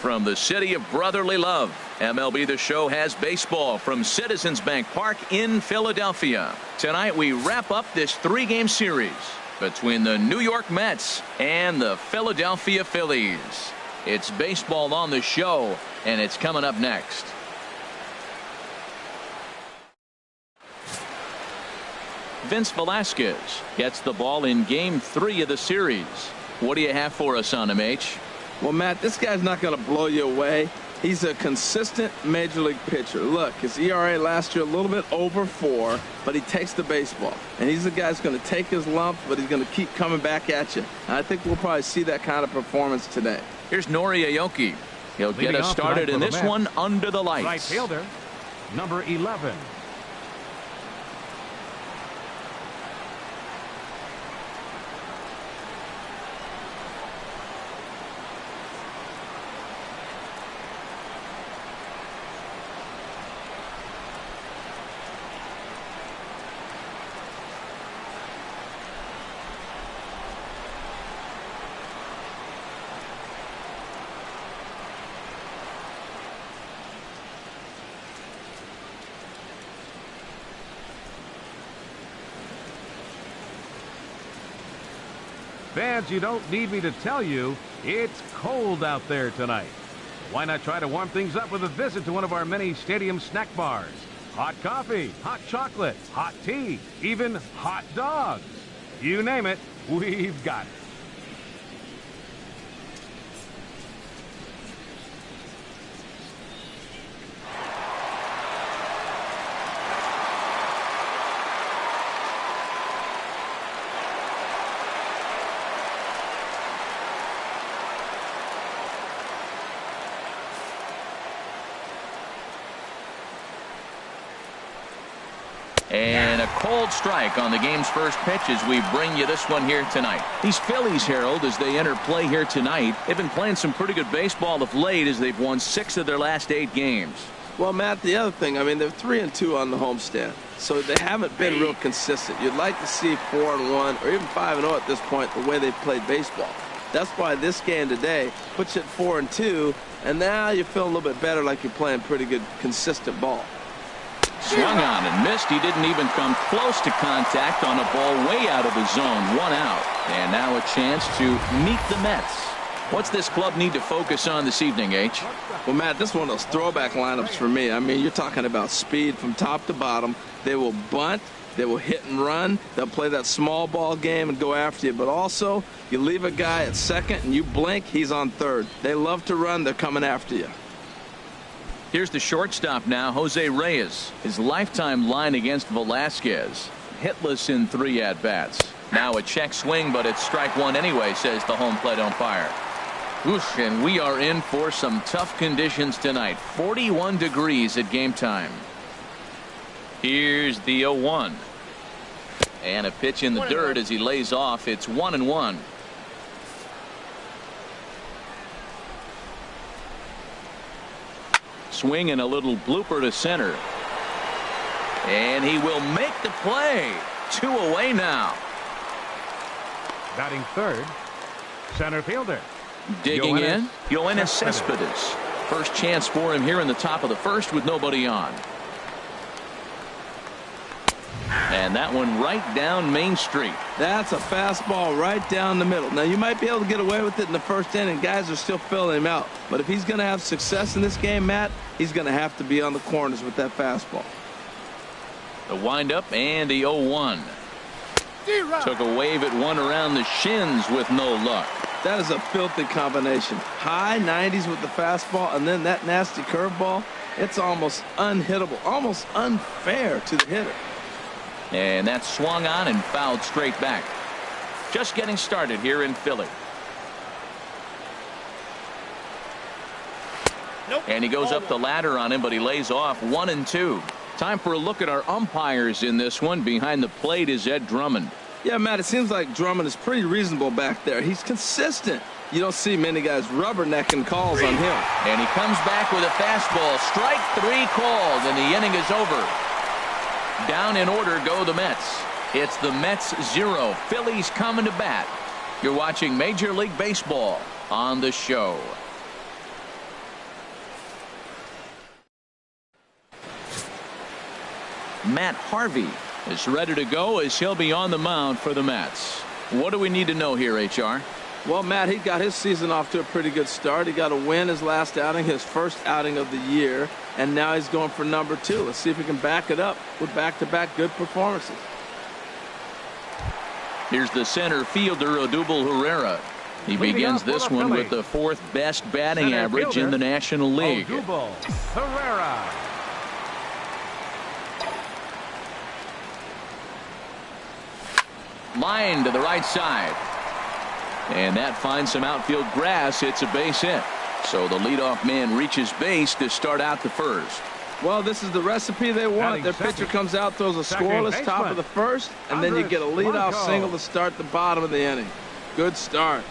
from the city of brotherly love. MLB The Show has baseball from Citizens Bank Park in Philadelphia. Tonight we wrap up this 3-game series between the New York Mets and the Philadelphia Phillies. It's baseball on the show, and it's coming up next. Vince Velasquez gets the ball in Game 3 of the series. What do you have for us on him, H? Well, Matt, this guy's not going to blow you away. He's a consistent major league pitcher. Look, his ERA last year a little bit over 4, but he takes the baseball. And he's the guy that's going to take his lumps, but he's going to keep coming back at you. And I think we'll probably see that kind of performance today. Here's Nori Aoki. He'll get us started in this one under the lights. Right fielder, number 11. Fans, you don't need me to tell you, it's cold out there tonight. Why not try to warm things up with a visit to one of our many stadium snack bars? Hot coffee, hot chocolate, hot tea, even hot dogs. You name it, we've got it. And a cold strike on the game's first pitch as we bring you this one here tonight. These Phillies, Harold, as they enter play here tonight, they've been playing some pretty good baseball of late as they've won 6 of their last 8 games. Well, Matt, the other thing, I mean, they're 3-2 on the homestand, so they haven't been real consistent. You'd like to see 4-1 or even 5-0 at this point, the way they've played baseball. That's why this game today puts you at 4-2, and now you feel a little bit better, like you're playing pretty good, consistent ball. Swung on and missed. He didn't even come close to contact on a ball way out of the zone. 1 out. And now a chance to meet the Mets. What's this club need to focus on this evening, H? Well, Matt, this is one of those throwback lineups for me. I mean, you're talking about speed from top to bottom. They will bunt. They will hit and run. They'll play that small ball game and go after you. But also, you leave a guy at second and you blink, he's on third. They love to run. They're coming after you. Here's the shortstop now, Jose Reyes. His lifetime line against Velasquez. Hitless in 3 at-bats. Now a check swing, but it's strike 1 anyway, says the home plate umpire. Oof, and we are in for some tough conditions tonight. 41 degrees at game time. Here's the 0-1. And a pitch in the dirt as he lays off. It's 1-1. Swing and a little blooper to center. And he will make the play. 2 away now. Batting third, center fielder. Digging in, Yoenis Cespedes. First chance for him here in the top of the first with nobody on. And that one right down Main Street. That's a fastball right down the middle. Now, you might be able to get away with it in the first inning. Guys are still filling him out. But if he's going to have success in this game, Matt, he's going to have to be on the corners with that fastball. The windup and the 0-1. Took a wave at one around the shins with no luck. That is a filthy combination. High 90s with the fastball and then that nasty curveball. It's almost unhittable, almost unfair to the hitter. And that swung on and fouled straight back. Just getting started here in Philly. And he goes up the ladder on him, but he lays off 1-2. Time for a look at our umpires in this one. Behind the plate is Ed Drummond. Yeah, Matt, it seems like Drummond is pretty reasonable back there. He's consistent. You don't see many guys rubbernecking calls on him. And he comes back with a fastball. Strike 3 called, and the inning is over. Down in order go the Mets. It's the Mets 0. Phillies coming to bat. You're watching Major League Baseball on the show. Matt Harvey is ready to go as he'll be on the mound for the Mets. What do we need to know here, HR? Well, Matt, he got his season off to a pretty good start. He got a win his last outing, his first outing of the year, and now he's going for number 2. Let's see if he can back it up with back-to-back good performances. Here's the center fielder, Odubel Herrera. He begins this one with the 4th best batting average in the National League. Odubel Herrera. Line to the right side. And that finds some outfield grass. It's a base hit. So the leadoff man reaches base to start out the first. Well, this is the recipe they want. Their pitcher comes out, throws a scoreless top of the first, and then you get a leadoff single to start the bottom of the inning. Good start.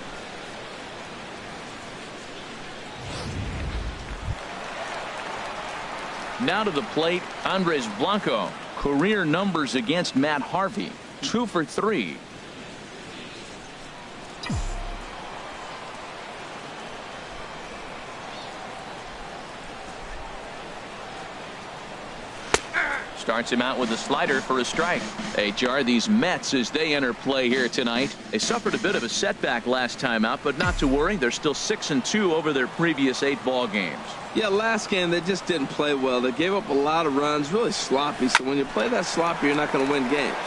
Now to the plate, Andres Blanco. Career numbers against Matt Harvey. 2 for 3. Starts him out with a slider for a strike. HR, these Mets, as they enter play here tonight, they suffered a bit of a setback last time out, but not to worry. They're still 6-2 over their previous 8 ball games. Yeah, last game they just didn't play well. They gave up a lot of runs, really sloppy. So when you play that sloppy, you're not going to win games.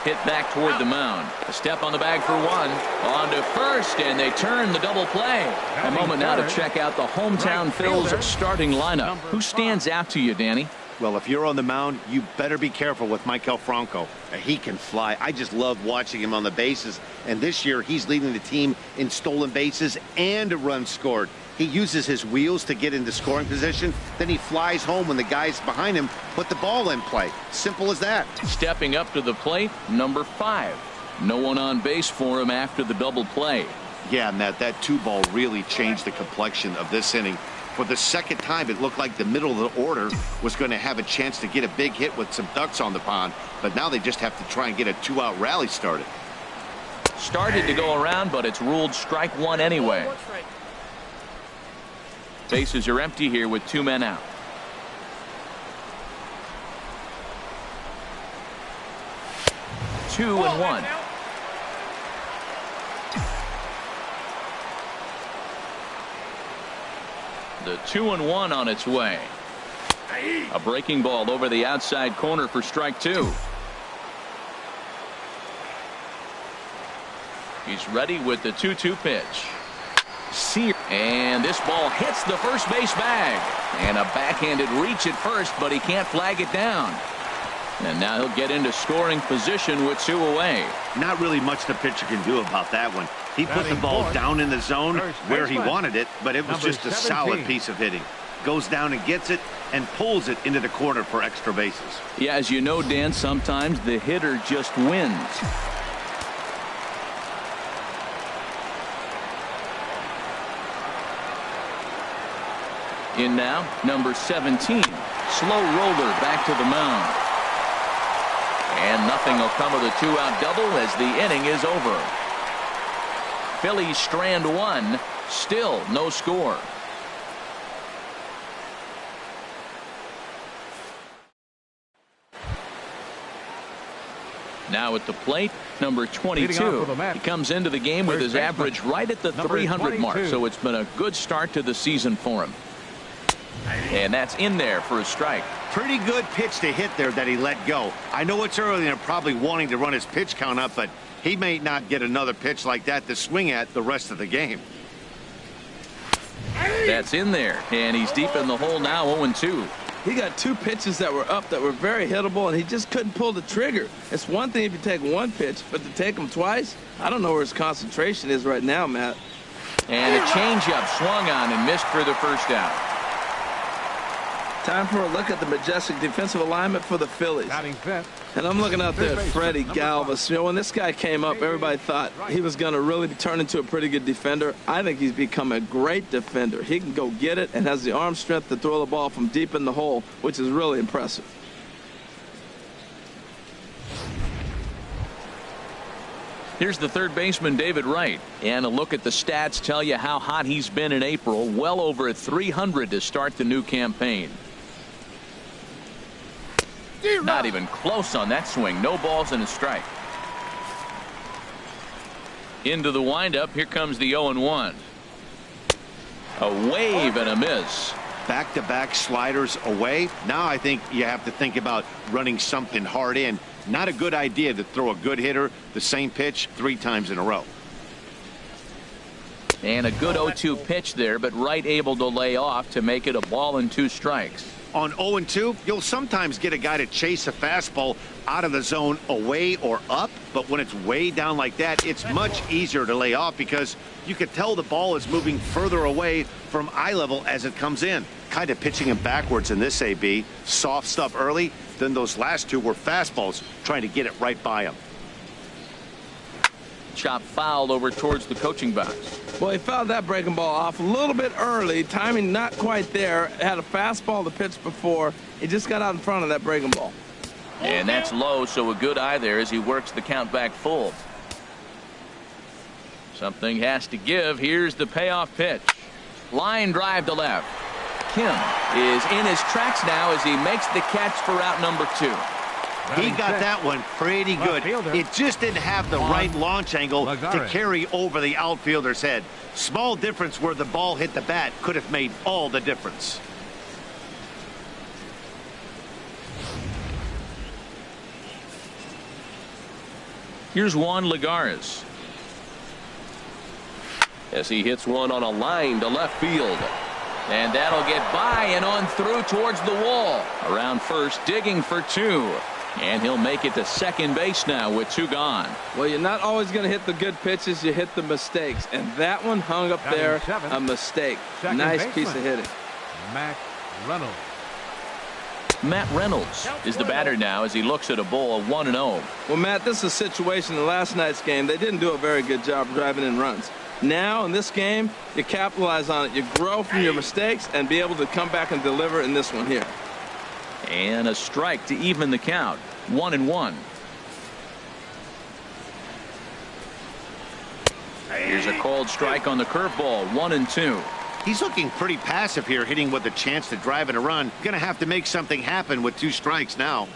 Hit back toward the mound. A step on the bag for 1. On to first, and they turn the double play. A moment now to check out the hometown Phillies starting lineup. Who stands out to you, Danny? Well, if you're on the mound, you better be careful with Maikel Franco. He can fly. I just love watching him on the bases. And this year, he's leading the team in stolen bases and runs scored. He uses his wheels to get into scoring position. Then he flies home when the guys behind him put the ball in play. Simple as that. Stepping up to the plate, number 5. No one on base for him after the double play. Yeah, Matt, that 2-ball really changed the complexion of this inning. For the second time, it looked like the middle of the order was going to have a chance to get a big hit with some ducks on the pond. But now they just have to try and get a 2-out rally started. Started to go around, but it's ruled strike 1 anyway. Bases are empty here with 2 men out. Two and 1. The 2-1 on its way. A breaking ball over the outside corner for strike 2. He's ready with the 2-2 pitch. And this ball hits the first base bag. And a backhanded reach at first, but he can't flag it down. And now he'll get into scoring position with 2 away. Not really much the pitcher can do about that one. He put the ball down in the zone where he wanted it, but it was just a solid piece of hitting. Goes down and gets it and pulls it into the corner for extra bases. Yeah, as you know, Dan, sometimes the hitter just wins. In now, number 17. Slow roller back to the mound. And nothing will come of the 2-out double as the inning is over. Phillies strand 1. Still no score. Now at the plate, number 22. He comes into the game with his average right at the 300 mark, so it's been a good start to the season for him. And that's in there for a strike. Pretty good pitch to hit there that he let go. I know it's early and they're probably wanting to run his pitch count up, but he may not get another pitch like that to swing at the rest of the game. That's in there, and he's deep in the hole now, 0-2. He got 2 pitches that were up that were very hittable, and he just couldn't pull the trigger. It's one thing if you take 1 pitch, but to take him twice, I don't know where his concentration is right now, Matt. And a changeup swung on and missed for the first out. Time for a look at the majestic defensive alignment for the Phillies. And I'm looking out there at Freddie Galvis. You know, when this guy came up, everybody thought he was going to really turn into a pretty good defender. I think he's become a great defender. He can go get it and has the arm strength to throw the ball from deep in the hole, which is really impressive. Here's the third baseman, David Wright. And a look at the stats tell you how hot he's been in April. Well over 300 to start the new campaign. Not even close on that swing. No balls and a strike. Into the windup. Here comes the 0-1. A wave and a miss. Back-to-back sliders away. Now I think you have to think about running something hard in. Not a good idea to throw a good hitter the same pitch 3 times in a row. And a good 0-2 pitch there, but Wright able to lay off to make it a ball and 2 strikes. On 0-2, you'll sometimes get a guy to chase a fastball out of the zone away or up, but when it's way down like that, it's much easier to lay off because you could tell the ball is moving further away from eye level as it comes in. Kind of pitching him backwards in this AB. Soft stuff early, then those last 2 were fastballs trying to get it right by him. Chop fouled over towards the coaching box. Well, he fouled that breaking ball off a little bit early. Timing not quite there. Had a fastball to pitch before. He just got out in front of that breaking ball. And that's low, so a good eye there as he works the count back full. Something has to give. Here's the payoff pitch. Line drive to left. Kim is in his tracks now as he makes the catch for out number 2. He got that one pretty good. It just didn't have the right launch angle to carry over the outfielder's head. Small difference where the ball hit the bat could have made all the difference. Here's Juan Lagares as he hits one on a line to left field. And that'll get by and on through towards the wall. Around first, digging for 2. And he'll make it to second base now with 2 gone. Well, you're not always going to hit the good pitches. You hit the mistakes. And that one hung up there, a mistake. Nice piece of hitting. Matt Reynolds. Matt Reynolds is the batter now as he looks at a ball of 1-0. Well, Matt, this is a situation in last night's game. They didn't do a very good job driving in runs. Now, in this game, you capitalize on it. You grow from your mistakes and be able to come back and deliver in this one here. And a strike to even the count. 1-1. Here's a called strike on the curveball. 1-2. He's looking pretty passive here, hitting with a chance to drive in a run. Gonna have to make something happen with 2 strikes now.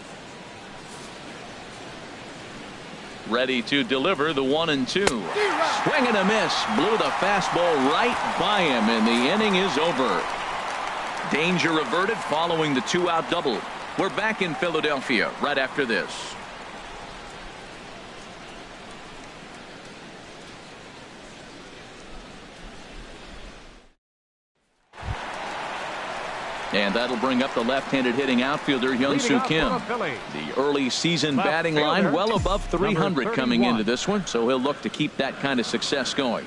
Ready to deliver the 1-2. Swing and a miss. Blew the fastball right by him, and the inning is over. Danger averted following the 2-out double. We're back in Philadelphia right after this. And that'll bring up the left-handed hitting outfielder Hyun-Soo Kim. The early season batting line well above 300 coming into this one, so he'll look to keep that kind of success going.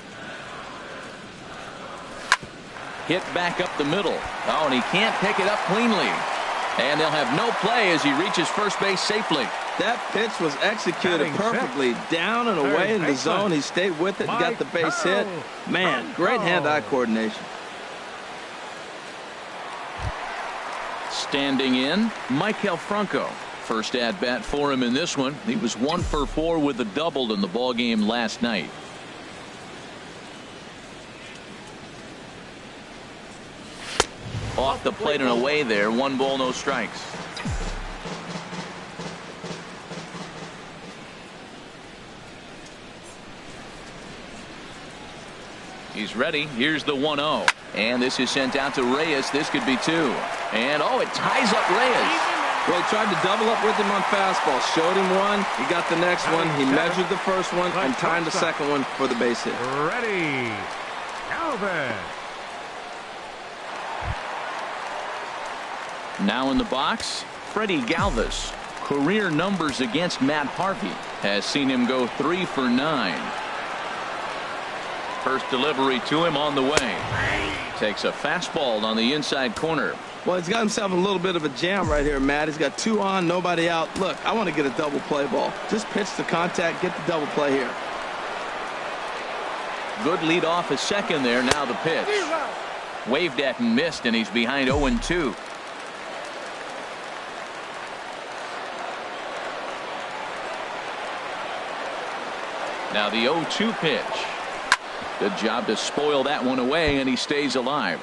Hit back up the middle. Oh, and he can't pick it up cleanly. And they'll have no play as he reaches first base safely. That pitch was executed perfectly. Down and away in the zone. He stayed with it and got the base hit. Man, great hand-eye coordination. Standing in, Maikel Franco. First at-bat for him in this one. He was 1 for 4 with a double in the ballgame last night. Off the plate and away there. 1 ball, no strikes. He's ready. Here's the 1-0. And this is sent out to Reyes. This could be 2. And oh, it ties up Reyes. Well, he tried to double up with him on fastball. Showed him one. He got the next one. He measured the first one and timed the second one for the base hit. Ready. Calvin. Now in the box, Freddie Galvis. Career numbers against Matt Harvey has seen him go 3 for 9. First delivery to him on the way. Takes a fastball on the inside corner. Well, he's got himself a little bit of a jam right here, Matt. He's got 2 on, nobody out. Look, I want to get a double play ball. Just pitch the contact, get the double play here. Good lead off his second there. Now the pitch. Waved at and missed, and he's behind 0-2. Now the 0-2 pitch. Good job to spoil that one away, and he stays alive.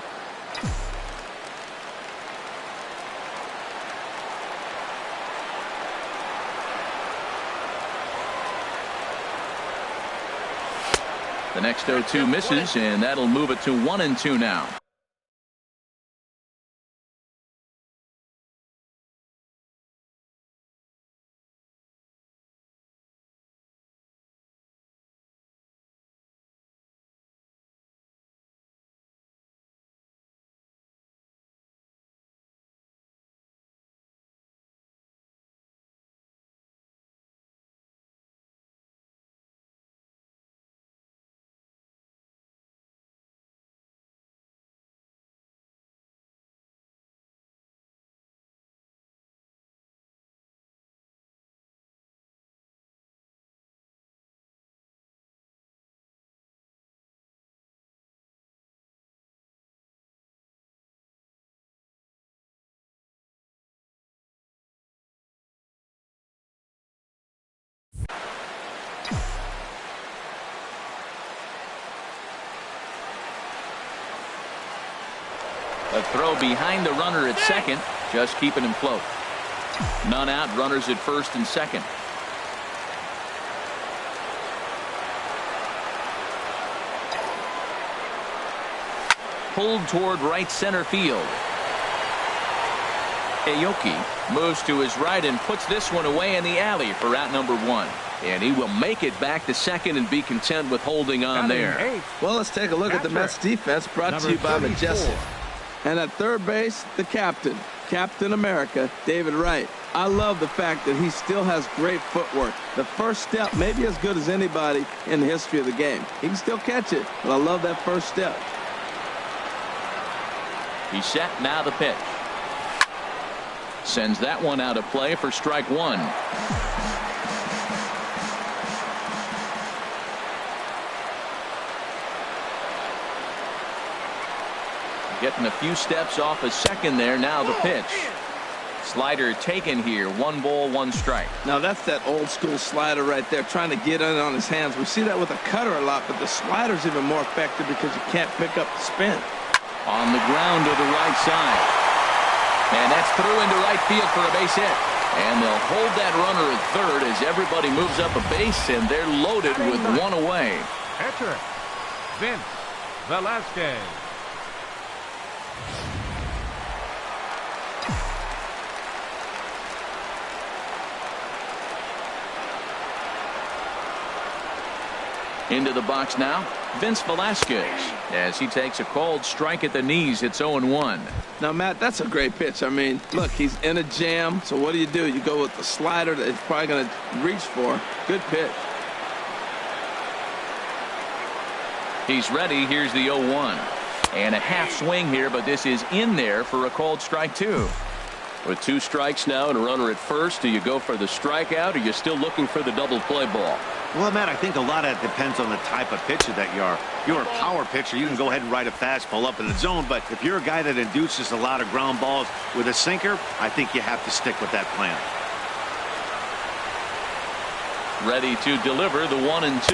The next 0-2 misses, and that'll move it to 1-2 now. A throw behind the runner at second, just keeping him float. None out, runners at first and second. Pulled toward right center field. Aoki moves to his right and puts this one away in the alley for out number 1. And he will make it back to second and be content with holding on there. Well, let's take a look at the Mets defense, brought to you by Majestic. And at third base, the Captain America, David Wright. I love the fact that he still has great footwork. The first step may be as good as anybody in the history of the game. He can still catch it, but I love that first step. He's set, now the pitch. Sends that one out of play for strike 1. Getting a few steps off a second there. Now the pitch. Slider taken here. 1 ball, 1 strike. Now that's that old school slider right there, trying to get in on his hands. We see that with a cutter a lot, but the slider's even more effective because you can't pick up the spin. On the ground to the right side. And that's through into right field for a base hit. And they'll hold that runner at third as everybody moves up a base, and they're loaded with 1 away. Catcher, Vince Velasquez. Into the box now, Vince Velasquez, as he takes a called strike at the knees. It's 0-1. Now, Matt, that's a great pitch. I mean, look, he's in a jam. So what do? You go with the slider that he's probably going to reach for. Good pitch. He's ready. Here's the 0-1. And a half swing here, but this is in there for a called strike 2. With 2 strikes now and a runner at first, do you go for the strikeout, or are you still looking for the double play ball? Well, Matt, I think a lot of that depends on the type of pitcher that you are. If you're a power pitcher, you can go ahead and ride a fastball up in the zone. But if you're a guy that induces a lot of ground balls with a sinker, I think you have to stick with that plan. Ready to deliver the 1-2.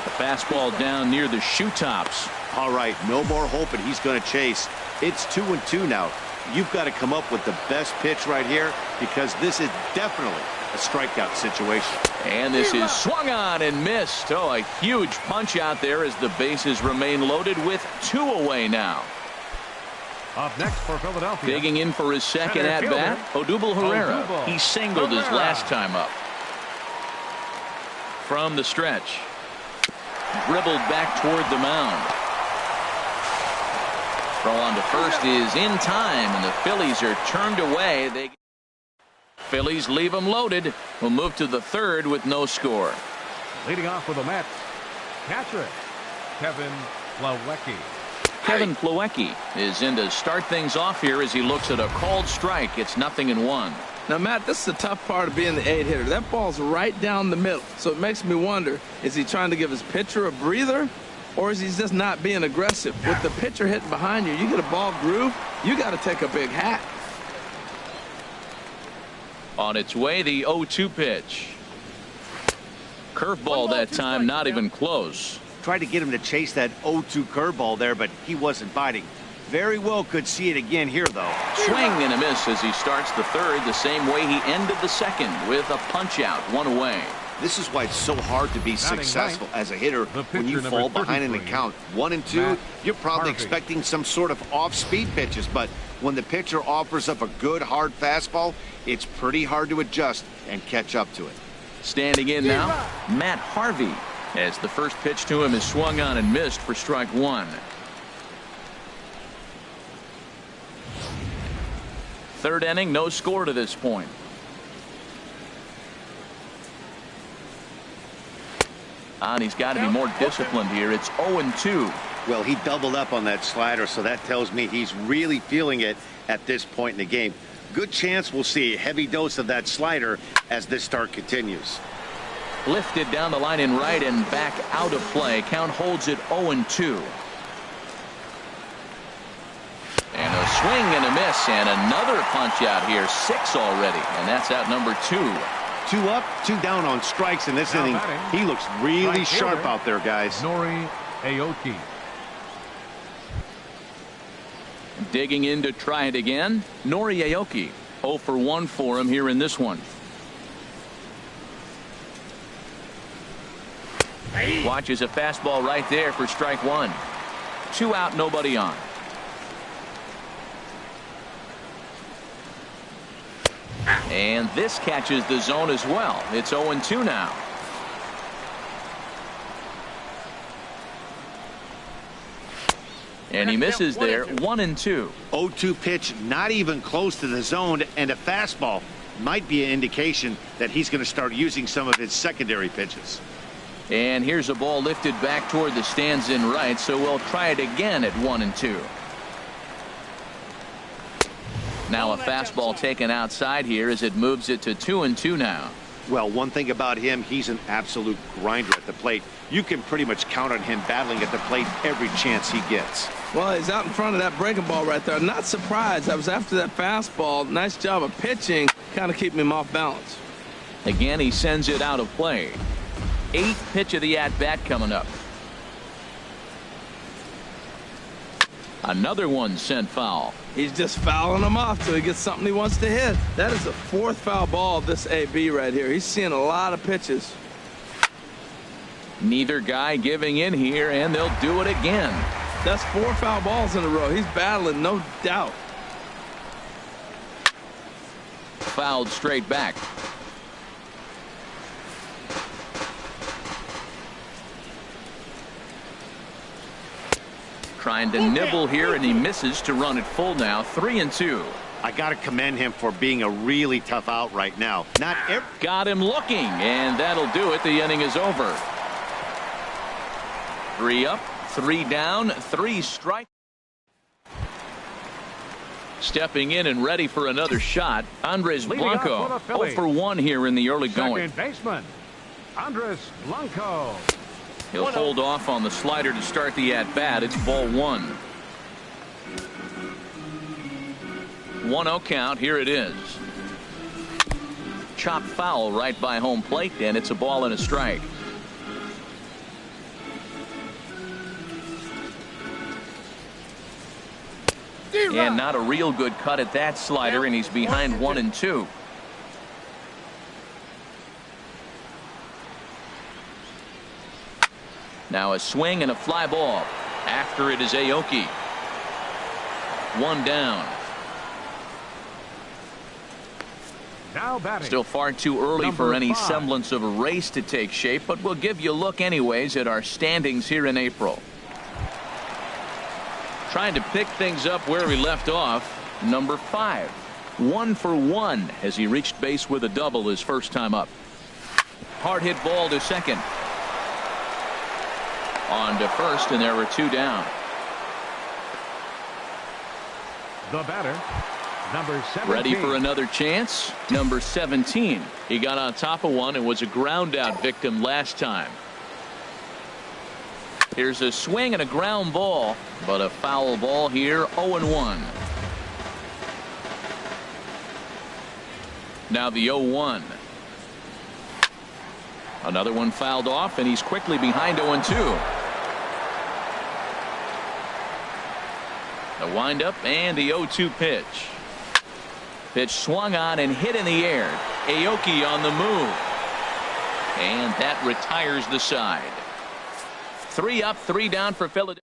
The fastball down near the shoe tops. All right, no more hoping he's going to chase. It's 2-2 now. You've got to come up with the best pitch right here, because this is definitely a strikeout situation. And this is swung on and missed. Oh, a huge punch out there as the bases remain loaded with 2 away now. Up next for Philadelphia. Digging in for his second at-bat, Odubel Herrera. He singled his last time up. From the stretch. Dribbled back toward the mound. Throw on to first is in time, and the Phillies are turned away. Phillies leave them loaded. Will move to the third with no score. Leading off with the Mets, catcher Kevin Plawecki. Kevin Plawecki is in to start things off here as he looks at a called strike. It's 0-1. Now, Matt, this is the tough part of being the 8-hitter. That ball's right down the middle. So it makes me wonder, is he trying to give his pitcher a breather, or is he just not being aggressive? With the pitcher hitting behind you, you get a ball groove, you got to take a big hack. On its way, the 0-2 pitch. Curveball that time, not even close. Tried to get him to chase that 0-2 curveball there, but he wasn't biting. Very well could see it again here, though. Swing and a miss as he starts the third the same way he ended the second, with a punch out, 1 away. This is why it's so hard to be successful as a hitter when you fall behind in the count. 1 and 2, you're probably expecting some sort of off-speed pitches, but when the pitcher offers up a good hard fastball, it's pretty hard to adjust and catch up to it. Standing in now, Matt Harvey, as the first pitch to him is swung on and missed for strike 1. Third inning, no score to this point. And he's got to be more disciplined here. It's 0-2. Well, he doubled up on that slider, so that tells me he's really feeling it at this point in the game. Good chance we'll see a heavy dose of that slider as this start continues. Lifted down the line in right and back out of play. Count holds it 0-2. And a swing and a miss, and another punch out here. 6 already, and that's out number 2. 2 up, 2 down on strikes in this inning. He looks really sharp out there, guys. Nori Aoki. Digging in to try it again. Nori Aoki. 0 for 1 for him here in this one. Watches a fastball right there for strike 1. 2 out, nobody on. And this catches the zone as well. It's 0-2 now. And he misses there. 1-2. 0-2 pitch, not even close to the zone, and a fastball might be an indication that he's going to start using some of his secondary pitches. And here's a ball lifted back toward the stands in right, so we'll try it again at 1-2. Now a fastball taken outside here as it moves it to 2-2 now. Well, one thing about him, he's an absolute grinder at the plate. You can pretty much count on him battling at the plate every chance he gets. Well, he's out in front of that breaking ball right there. Not surprised. I was after that fastball. Nice job of pitching, kind of keeping him off balance. Again, he sends it out of play. 8th pitch of the at-bat coming up. Another one sent foul. He's just fouling them off till he gets something he wants to hit. That is the 4th foul ball of this AB right here. He's seeing a lot of pitches. Neither guy giving in here, and they'll do it again. That's 4 foul balls in a row. He's battling, no doubt. Fouled straight back. Trying to nibble here, and he misses to run it full now. 3-2. I got to commend him for being a really tough out right now. Got him looking, and that'll do it. The inning is over. 3 up, 3 down, 3 strikes. Stepping in and ready for another shot, Andres Blanco. 0 for 1 here in the early going. Second baseman, Andres Blanco. He'll hold off on the slider to start the at-bat. It's ball 1. 1-0 count. Here it is. Chopped foul right by home plate, and it's a ball and a strike. And not a real good cut at that slider, and he's behind 1-2. Now a swing and a fly ball. After it is Aoki. 1 down. Now batting. Still far too early for any semblance of a race to take shape, but we'll give you a look anyways at our standings here in April. Trying to pick things up where we left off. Number 5. 1 for 1 as he reached base with a double his first time up. Hard hit ball to second. On to first, and there were 2 down. The batter, number 17. Ready for another chance. Number 17. He got on top of one and was a ground out victim last time. Here's a swing and a ground ball, but a foul ball here. 0-1. Now the 0-1. Another one fouled off, and he's quickly behind 0-2. The windup and the 0-2 pitch. Pitch swung on and hit in the air. Aoki on the move. And that retires the side. 3 up, 3 down for Philadelphia.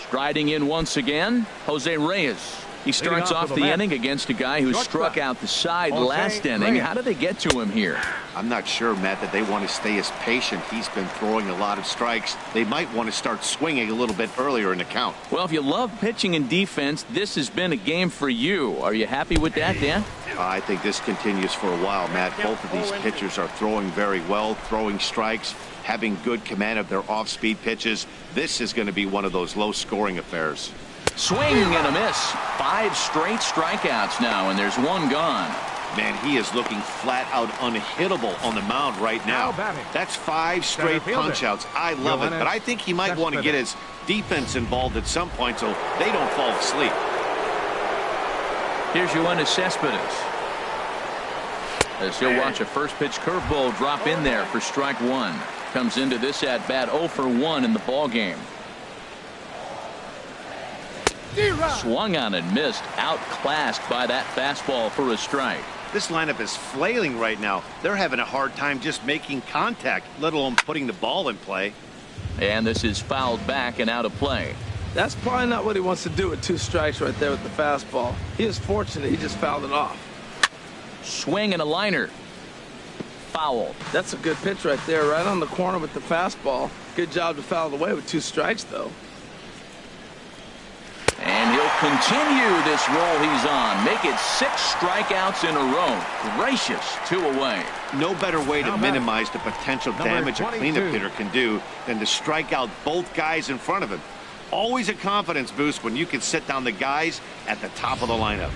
Striding in once again, Jose Reyes. He starts off the inning against a guy who struck out the side last inning. How did they get to him here? I'm not sure, Matt, that they want to stay as patient. He's been throwing a lot of strikes. They might want to start swinging a little bit earlier in the count. Well, if you love pitching and defense, this has been a game for you. Are you happy with that, Dan? I think this continues for a while, Matt. Both of these pitchers are throwing very well, throwing strikes, having good command of their off-speed pitches. This is going to be one of those low-scoring affairs. Swing and a miss. 5 straight strikeouts now, and there's 1 gone. Man, he is looking flat out unhittable on the mound right now. That's 5 straight punch-outs. I love it, but I think he might want to get his defense involved at some point so they don't fall asleep. Here's Yoenis Cespedes. As he'll watch a first-pitch curveball drop in there for strike 1. Comes into this at-bat 0 for 1 in the ballgame. Swung on and missed, outclassed by that fastball for a strike. This lineup is flailing right now. They're having a hard time just making contact, let alone putting the ball in play. And this is fouled back and out of play. That's probably not what he wants to do with 2 strikes right there with the fastball. He is fortunate he just fouled it off. Swing and a liner. Foul. That's a good pitch right there, right on the corner with the fastball. Good job to foul it away with 2 strikes, though. And he'll continue this roll he's on. Make it 6 strikeouts in a row. Gracious, 2 away. No better way to minimize the potential damage a cleanup hitter can do than to strike out both guys in front of him. Always a confidence boost when you can sit down the guys at the top of the lineup.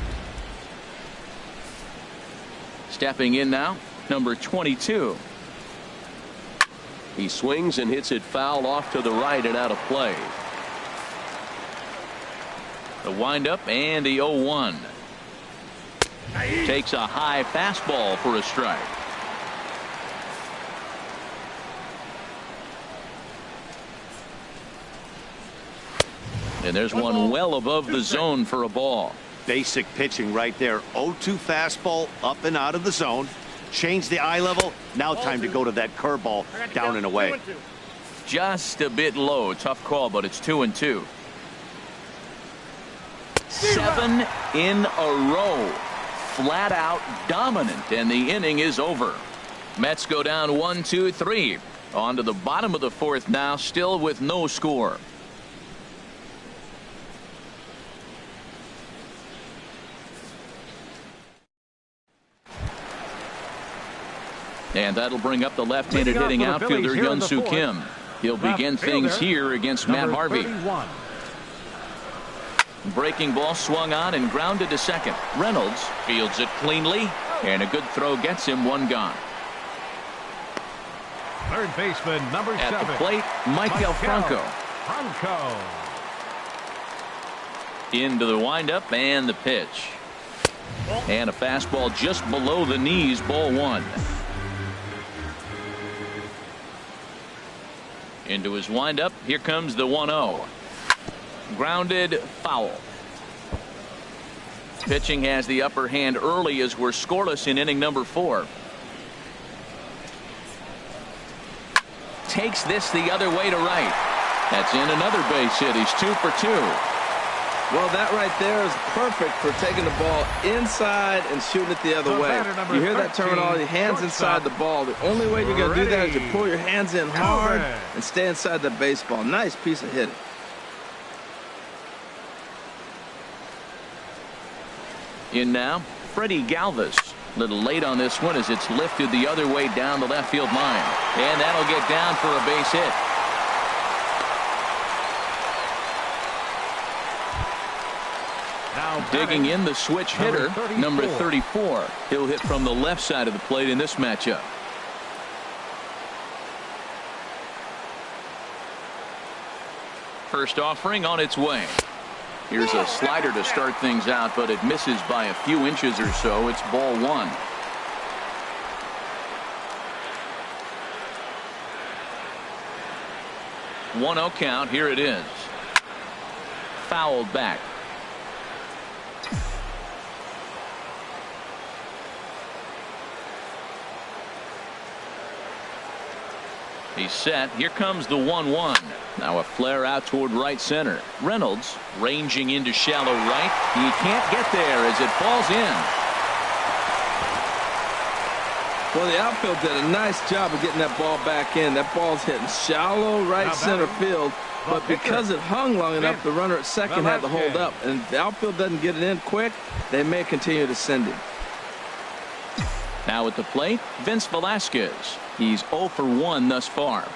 Stepping in now, number 22. He swings and hits it foul off to the right and out of play. The windup and the 0-1. Takes a high fastball for a strike. And there's one well above the zone for a ball. Basic pitching right there. 0-2 fastball up and out of the zone. Change the eye level. Now time to go to that curveball down and away. Just a bit low. Tough call, but it's 2-2. 7 in a row. Flat out dominant, and the inning is over. Mets go down 1-2-3. On to the bottom of the 4th now, still with no score. And that'll bring up the left-handed hitting outfielder Hyun-Soo Kim. He'll begin things here against Matt Harvey. Breaking ball swung on and grounded to second. Reynolds fields it cleanly, and a good throw gets him 1 gone. Third baseman number 7. At the plate, Michael Franco. Into the windup and the pitch. And a fastball just below the knees, ball 1. Into his windup, here comes the 1-0. Grounded, foul. Pitching has the upper hand early as we're scoreless in inning number 4. Takes this the other way to right. That's in another base hit. He's 2 for 2. Well, that right there is perfect for taking the ball inside and shooting it the other way. You hear that terminology, hands inside the ball. The only way you're going to do that is to pull your hands in hard and stay inside the baseball. Nice piece of hitting. In now, Freddie Galvis. A little late on this one as it's lifted the other way down the left field line. And that'll get down for a base hit. Now digging in the switch hitter, number 34. He'll hit from the left side of the plate in this matchup. First offering on its way. Here's a slider to start things out, but it misses by a few inches or so. It's ball 1. One 0 count. Here it is. Fouled back. He's set. Here comes the 1-1. Now a flare out toward right center. Reynolds ranging into shallow right. He can't get there as it falls in. Well, the outfield did a nice job of getting that ball back in. That ball's hitting shallow right center field. But because it hung long enough, the runner at second had to hold up. And the outfield doesn't get it in quick, they may continue to send him. Now at the plate, Vince Velasquez. He's 0 for 1 thus far.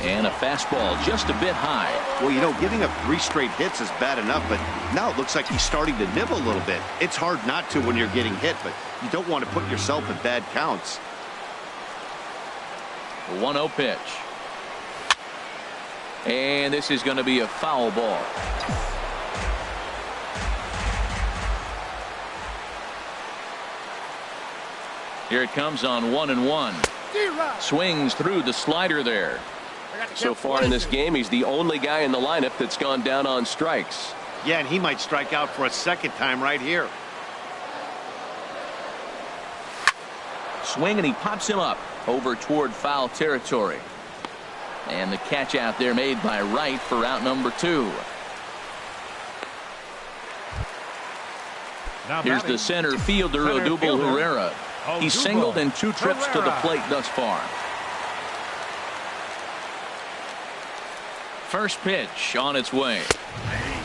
And a fastball just a bit high. Well, you know, giving up 3 straight hits is bad enough, but now it looks like he's starting to nibble a little bit. It's hard not to when you're getting hit, but you don't want to put yourself in bad counts. 1-0 pitch. And this is going to be a foul ball. Here it comes on 1-1. Swings through the slider there. So far in this game, he's the only guy in the lineup that's gone down on strikes. Yeah, and he might strike out for a second time right here. Swing, and he pops him up over toward foul territory. And the catch out there made by Wright for out number 2. Here's the center fielder, Odubel Herrera. He's singled in 2 trips to the plate thus far. First pitch on its way.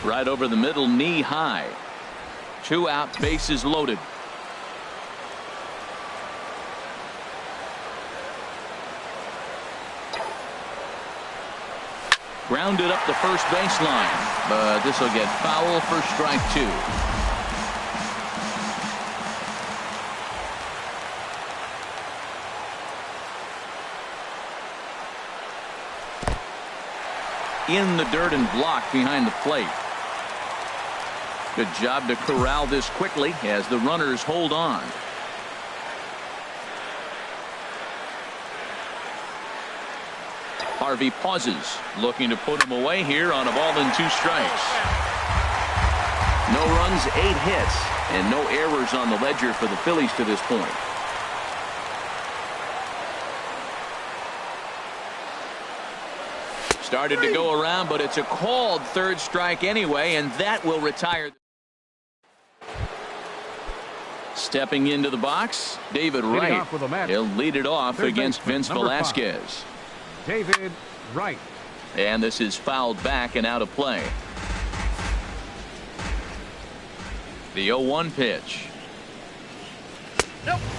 Right over the middle, knee high. 2 out, bases loaded. Grounded up the first baseline, but this will get foul for strike 2. In the dirt and blocked behind the plate. Good job to corral this quickly as the runners hold on. Harvey pauses, looking to put him away here on a ball and 2 strikes. No runs, 8 hits, and no errors on the ledger for the Phillies to this point. Started to go around, but it's a called 3rd strike anyway, and that will retire. Stepping into the box, David Wright. He'll lead it off against Vince Velasquez. David Wright. And this is fouled back and out of play. The 0-1 pitch.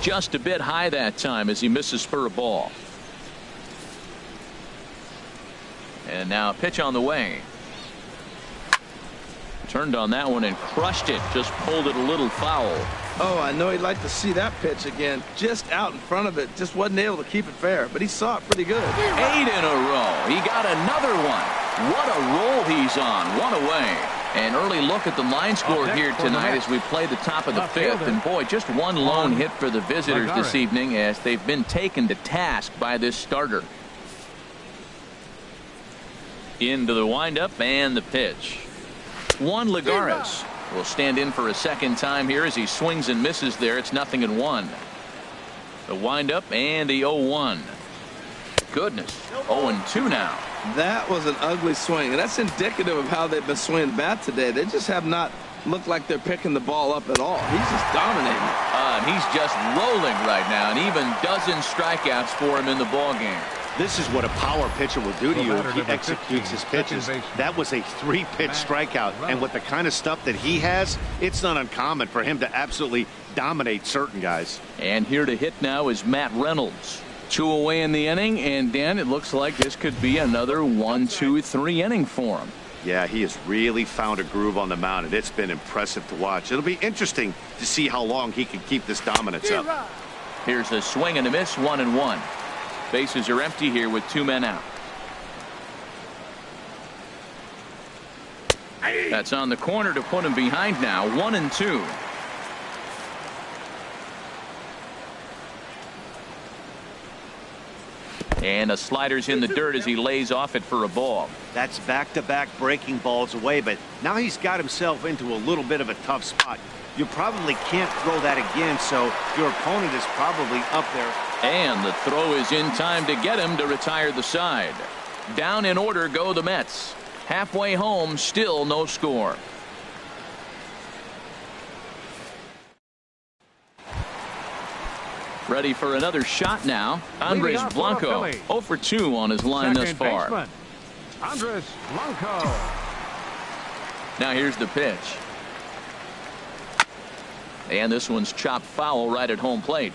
Just a bit high that time as he misses spur a ball. And now a pitch on the way. Turned on that one and crushed it. Just pulled it a little foul. Oh, I know he'd like to see that pitch again. Just out in front of it. Just wasn't able to keep it fair. But he saw it pretty good. 8 in a row. He got another one. What a roll he's on. 1 away. An early look at the line score here tonight as we play the top of the 5th. And boy, just one lone hit for the visitors this evening as they've been taken to task by this starter. Into the windup and the pitch. Juan Lagares will stand in for a second time here as he swings and misses there. It's 0-1. The windup and the 0-1. Goodness. 0-2 now. That was an ugly swing, and that's indicative of how they've been swinging the bat today. They just have not looked like they're picking the ball up at all. He's just dominating. He's just rolling right now, and even dozen strikeouts for him in the ballgame. This is what a power pitcher will do to you if he executes his pitches. That was a 3-pitch strikeout, and with the kind of stuff that he has, it's not uncommon for him to absolutely dominate certain guys. And here to hit now is Matt Reynolds. 2 away in the inning, and Dan, it looks like this could be another 1, 2, 3 inning for him. Yeah, he has really found a groove on the mound, and it's been impressive to watch. It'll be interesting to see how long he can keep this dominance up. Here's a swing and a miss, 1-1. Bases are empty here with 2 men out. That's on the corner to put him behind now. 1-2. And a slider's in the dirt as he lays off it for a ball. That's back-to-back breaking balls away, but now he's got himself into a little bit of a tough spot. You probably can't throw that again, so your opponent is probably up there. And the throw is in time to get him to retire the side. Down in order go the Mets. Halfway home, still no score. Ready for another shot now. Andres Blanco 0 for 2 on his line thus far. Andres Blanco. Now here's the pitch. And this one's chopped foul right at home plate.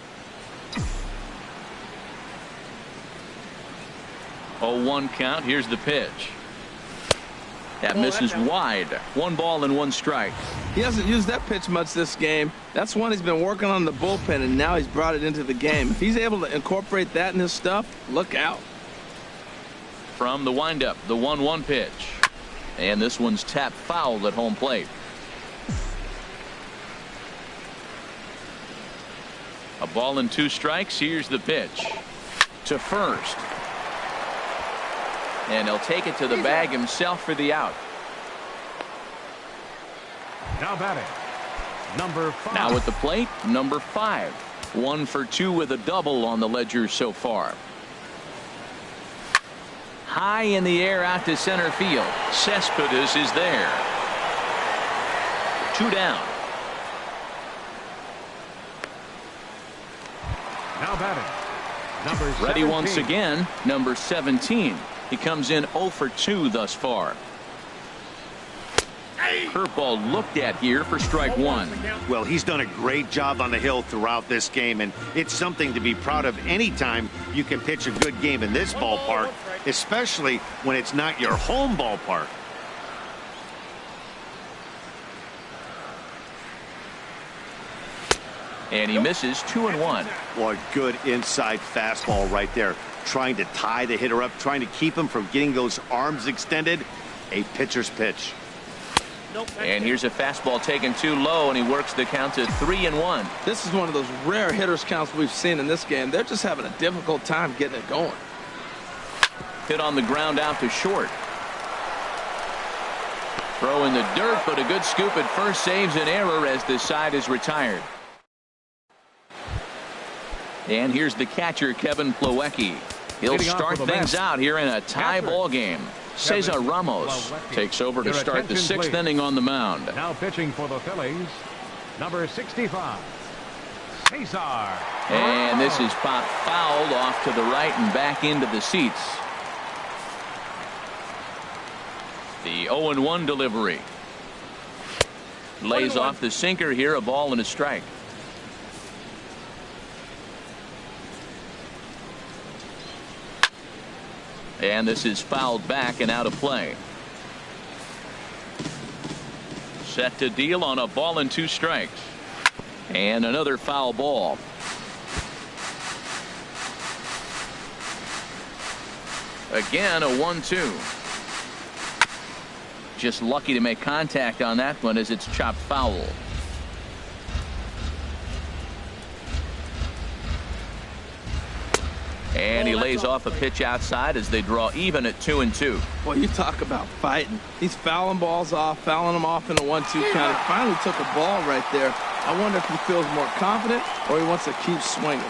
0-1 count. Here's the pitch. That misses wide. 1 ball and 1 strike. He hasn't used that pitch much this game. That's one he's been working on the bullpen, and now he's brought it into the game. If he's able to incorporate that in his stuff, look out. From the windup, the 1-1 pitch. And this one's tapped foul at home plate. A ball and 2 strikes. Here's the pitch. To first. And he'll take it to the bag himself for the out. Now batting, number 5. Now at the plate, number 5. 1 for 2 with a double on the ledger so far. High in the air out to center field. Cespedes is there. 2 down. Now batting, number 17. Ready once again, number 17. He comes in 0 for 2 thus far. Curveball looked at here for strike 1. Well, he's done a great job on the hill throughout this game, and it's something to be proud of anytime you can pitch a good game in this ballpark, especially when it's not your home ballpark. And he misses 2-1. Well, a good inside fastball right there. Trying to tie the hitter up, trying to keep him from getting those arms extended. A pitcher's pitch. And here's a fastball taken too low, and he works the count to 3-1. This is one of those rare hitters counts we've seen in this game. They're just having a difficult time getting it going. Hit on the ground out to short. Throw in the dirt, but a good scoop at first saves an error as the side is retired. And here's the catcher, Kevin Plawecki. He'll start things out here in a tie ball game. Cesar Ramos takes over to start the 6th inning on the mound. Now pitching for the Phillies, number 65, Cesar. And this is popped fouled off to the right and back into the seats. The 0-1 delivery. Lays off the sinker here, a ball and a strike. And this is fouled back and out of play. Set to deal on a ball and 2 strikes. And another foul ball. Again, a 1-2. Just lucky to make contact on that one as it's chopped foul. And he lays off a pitch outside as they draw even at 2-2. Boy, you talk about fighting. He's fouling balls off, fouling them off in a 1-2 count. He finally took a ball right there. I wonder if he feels more confident or he wants to keep swinging.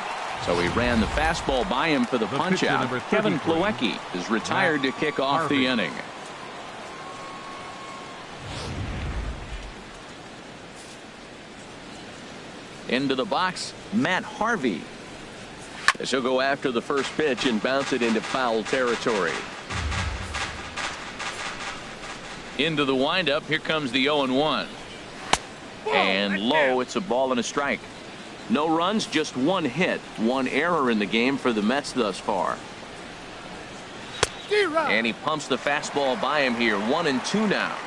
So he ran the fastball by him for the punch out. Kevin Plawecki is retired to kick off the inning. Into the box, Matt Harvey. As he'll go after the first pitch and bounce it into foul territory. Into the windup. Here comes the 0-1. And low. It's a ball and a strike. No runs, just 1 hit. 1 error in the game for the Mets thus far. And he pumps the fastball by him here. 1-2 now.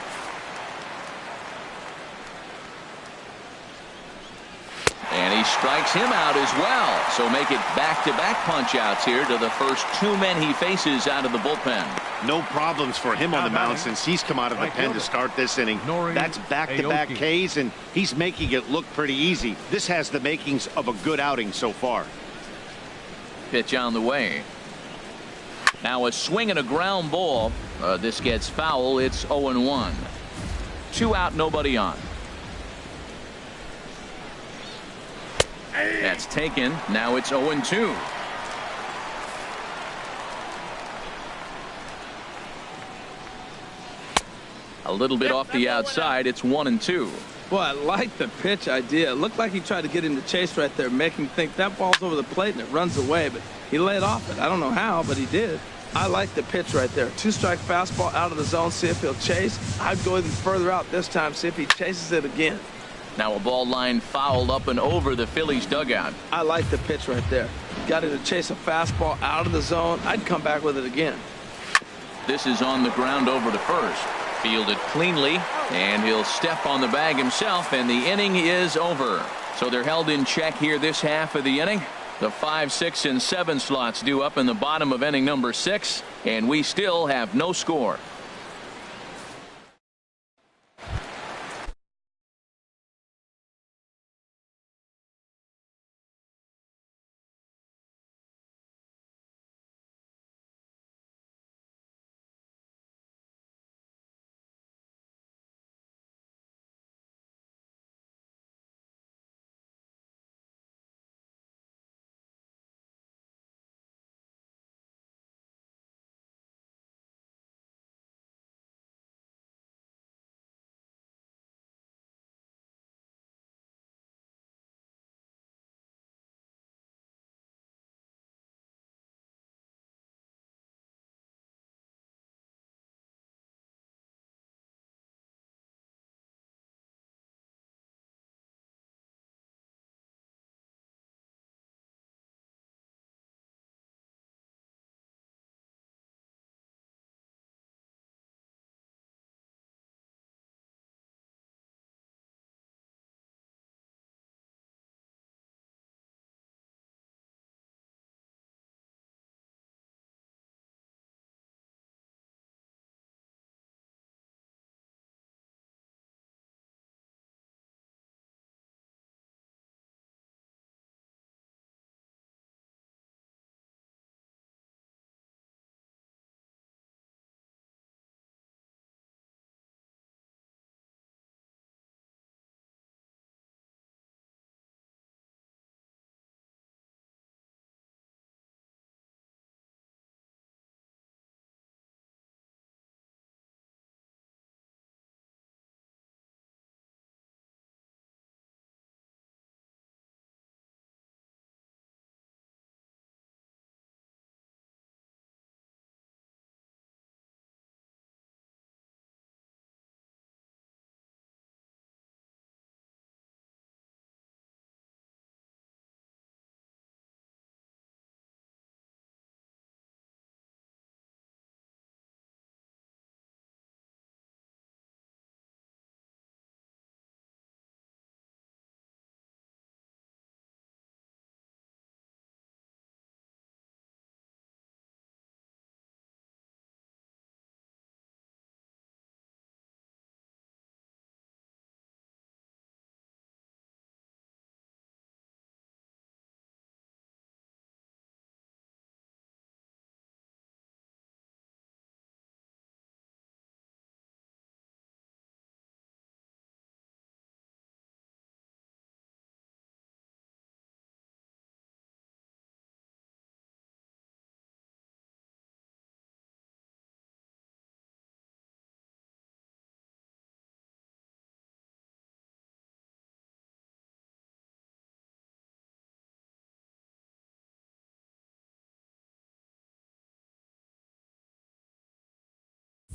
And he strikes him out as well. So make it back-to-back punch-outs here to the first 2 men he faces out of the bullpen. No problems for him on the mound since he's come out of the pen to start this inning. That's back-to-back Ks, and he's making it look pretty easy. This has the makings of a good outing so far. Pitch on the way. Now a swing and a ground ball. This gets foul. It's 0-1. 2 out, nobody on. That's taken. Now it's 0-2. A little bit off the outside. It's 1-2. Boy, I like the pitch idea. It looked like he tried to get into chase right there, make him think that ball's over the plate and it runs away, but he laid off it. I don't know how, but he did. I like the pitch right there. 2-strike fastball out of the zone, see if he'll chase. I'd go even further out this time, see if he chases it again. Now a ball line fouled up and over the Phillies dugout. I like the pitch right there. Got him to chase a fastball out of the zone. I'd come back with it again. This is on the ground over to first. Fielded cleanly, and he'll step on the bag himself, and the inning is over. So they're held in check here this half of the inning. The 5, 6, and 7 slots due up in the bottom of inning number 6, and we still have no score.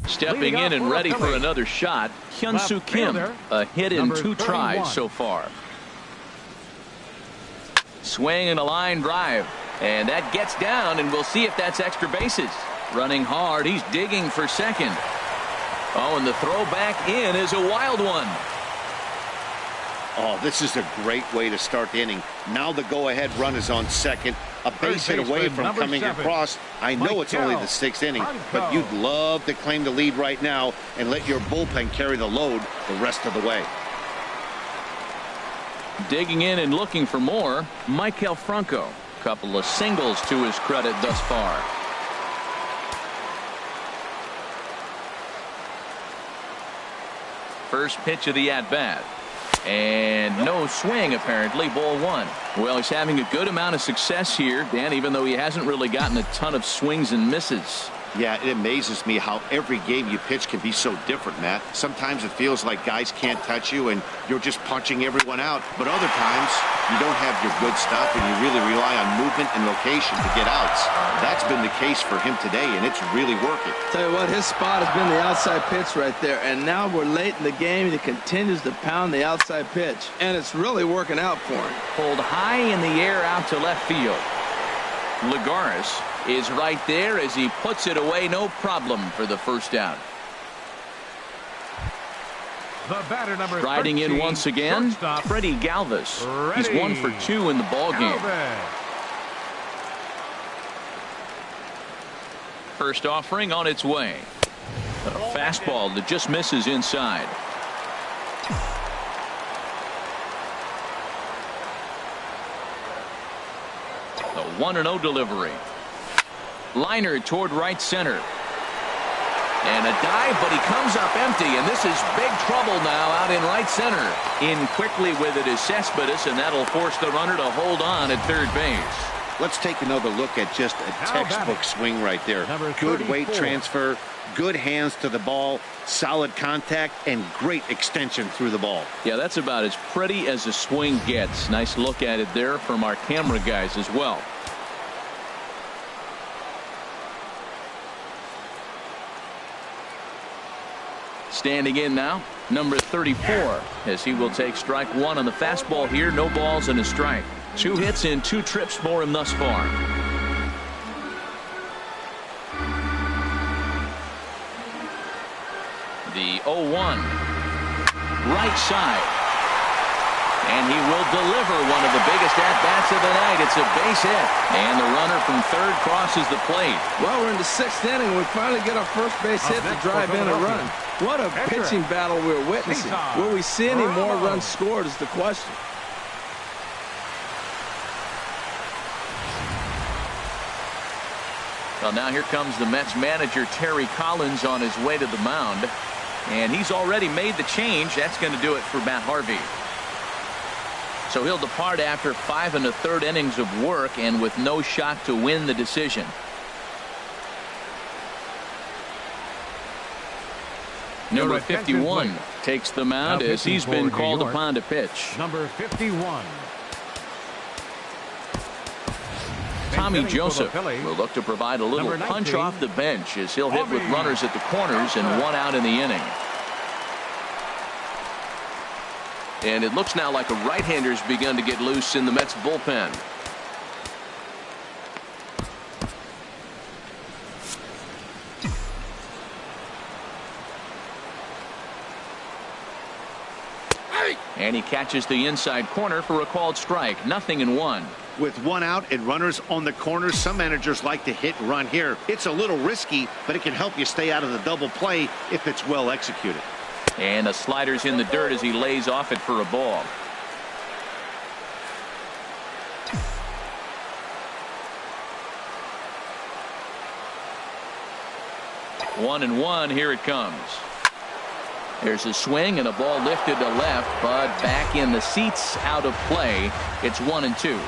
Stepping in and ready for another shot, Hyun-Soo Kim. A hit in 2 tries so far. Swing and a line drive. And that gets down, and we'll see if that's extra bases. Running hard. He's digging for second. Oh, and the throw back in is a wild one. Oh, this is a great way to start the inning. Now the go-ahead run is on second. A base hit away from coming across. I know it's only the 6th inning, but you'd love to claim the lead right now and let your bullpen carry the load the rest of the way. Digging in and looking for more, Maikel Franco. Couple of singles to his credit thus far. First pitch of the at-bat. And no swing, apparently. Ball one. Well, he's having a good amount of success here, Dan, even though he hasn't really gotten a ton of swings and misses. Yeah, it amazes me how every game you pitch can be so different, Matt. Sometimes it feels like guys can't touch you and you're just punching everyone out. But other times, you don't have your good stuff and you really rely on movement and location to get outs. That's been the case for him today, and it's really working. Tell you what, his spot has been the outside pitch right there. And now we're late in the game, and he continues to pound the outside pitch. And it's really working out for him. Pulled high in the air out to left field. Lagares is right there as he puts it away, no problem for the first out. The batter, number Riding 13, in once again, shortstop, Freddie Galvis. Ready. He's 1 for 2 in the ball game. Galvis. First offering on its way. A fastball that just misses inside. A 1-0 delivery. Liner toward right center. And a dive, but he comes up empty, and this is big trouble now out in right center. In quickly with it is Cespedes, and that'll force the runner to hold on at third base. Let's take another look at just a textbook swing right there. Good weight transfer, good hands to the ball, solid contact, and great extension through the ball. Yeah, that's about as pretty as a swing gets. Nice look at it there from our camera guys as well. Standing in now, number 34, as he will take strike one on the fastball here. No balls and a strike. 2 hits in 2 trips for him thus far. The 0-1. Right side. And he will deliver one of the biggest at-bats of the night. It's a base hit. And the runner from third crosses the plate. Well, we're in the 6th inning. We finally get our first base hit to drive in a run. What a pitching battle we're witnessing. Will we see any more runs scored is the question. Well, now here comes the Mets manager, Terry Collins, on his way to the mound. And he's already made the change. That's going to do it for Matt Harvey. So he'll depart after 5 1/3 innings of work and with no shot to win the decision. Number 51 takes the mound as he's been called upon to pitch. Number 51. Tommy Joseph will look to provide a little punch off the bench as he'll hit with runners at the corners and 1 out in the inning. And it looks now like a right-hander's begun to get loose in the Mets bullpen. And he catches the inside corner for a called strike. 0-1. With 1 out and runners on the corners, some managers like to hit and run here. It's a little risky, but it can help you stay out of the double play if it's well executed. And a slider's in the dirt as he lays off it for a ball. One and one. Here it comes. There's a swing and a ball lifted to left, but back in the seats, out of play. It's 1-2.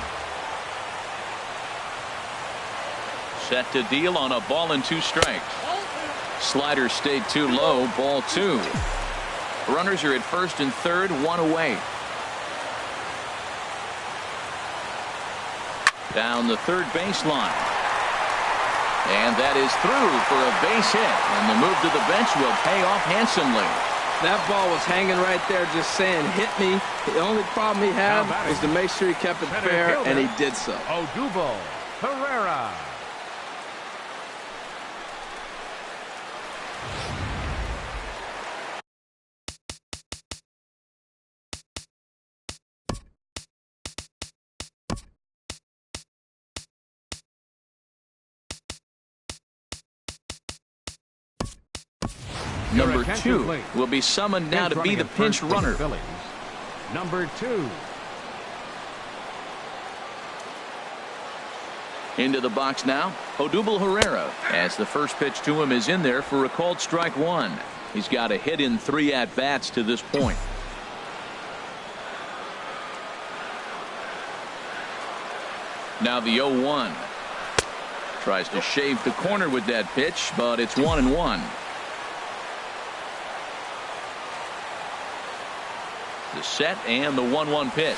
Set to deal on a ball and 2 strikes. Slider stayed too low. Ball 2. Runners are at first and third, 1 away. Down the third baseline. And that is through for a base hit. And the move to the bench will pay off handsomely. That ball was hanging right there just saying hit me. The only problem he had was to make sure he kept it fair, and he did so. Odubel Herrera. Number 2 will be summoned now to be the pinch runner. Number 2. Into the box now, Odubel Herrera, as the first pitch to him is in there for a called strike 1. He's got a hit in 3 at-bats to this point. Now the 0-1. Tries to shave the corner with that pitch, but it's 1-1. The set and the 1-1 pitch.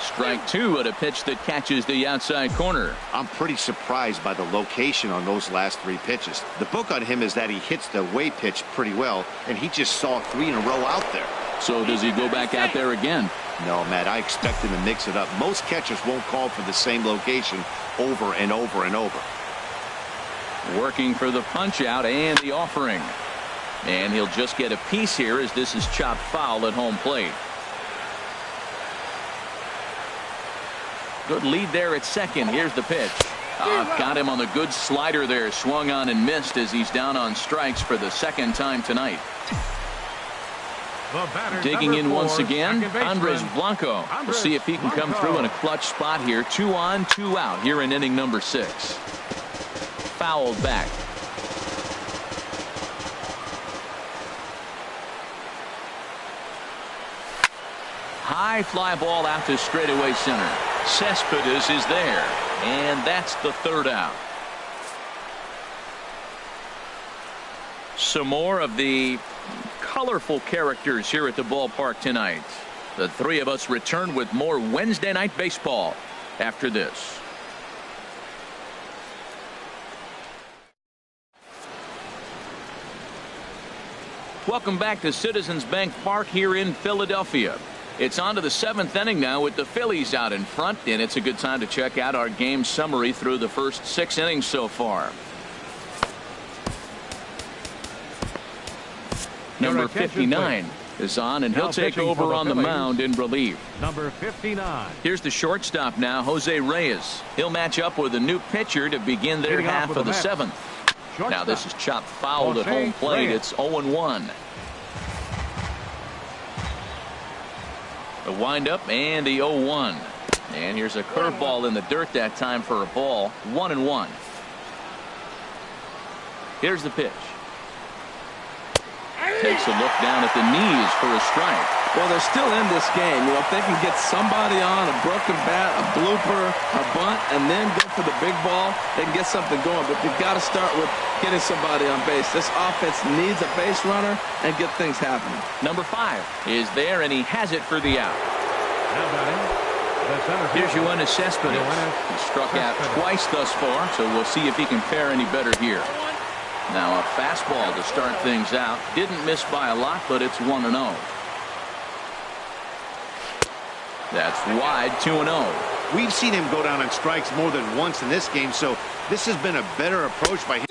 Strike 2 at a pitch that catches the outside corner. I'm pretty surprised by the location on those last 3 pitches. The book on him is that he hits the away pitch pretty well, and he just saw 3 in a row out there. So does he go back out there again? No, Matt, I expect him to mix it up. Most catchers won't call for the same location over and over and over. Working for the punch out and the offering. And he'll just get a piece here as this is chopped foul at home plate. Good lead there at second. Here's the pitch. Got him on the good slider there. Swung on and missed as he's down on strikes for the second time tonight. Digging in once again, Andres Blanco. We'll see if he can come through in a clutch spot here. 2 on, 2 out here in inning number 6. Fouled back. High fly ball out to straightaway center. Cespedes is there, and that's the 3rd out. Some more of the colorful characters here at the ballpark tonight. The 3 of us return with more Wednesday night baseball after this. Welcome back to Citizens Bank Park here in Philadelphia. It's on to the 7th inning now with the Phillies out in front, and it's a good time to check out our game summary through the first 6 innings so far. Number 59 is on, and he'll take over on the mound in relief. Number 59. Here's the shortstop now, Jose Reyes. He'll match up with a new pitcher to begin their half of the 7th. Now this is chopped fouled at home plate. It's 0-1. The windup and the 0-1. And here's a curveball in the dirt that time for a ball. 1-1. Here's the pitch. Takes a look down at the knees for a strike. Well, they're still in this game. You know, if they can get somebody on a broken bat, a blooper, a bunt, and then go for the big ball, they can get something going. But they've got to start with getting somebody on base. This offense needs a base runner and get things happening. Number 5 is there, and he has it for the out. Here's Yoenis Cespedes. He struck out twice thus far, so we'll see if he can fare any better here. Now a fastball to start things out. Didn't miss by a lot, but it's 1-0. That's wide. 2-0. We've seen him go down on strikes more than once in this game, so this has been a better approach by him.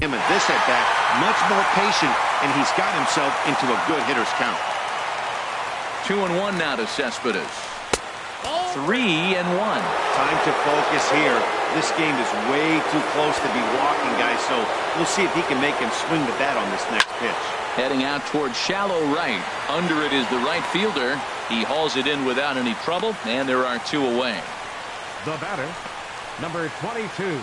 Him at this at bat, much more patient, and he's got himself into a good hitter's count. 2-1 now to Cespedes. 3-1. Time to focus here. This game is way too close to be walking, guys, so we'll see if he can make him swing the bat on this next pitch. Heading out towards shallow right. Under it is the right fielder. He hauls it in without any trouble, and there are 2 away. The batter, number 22.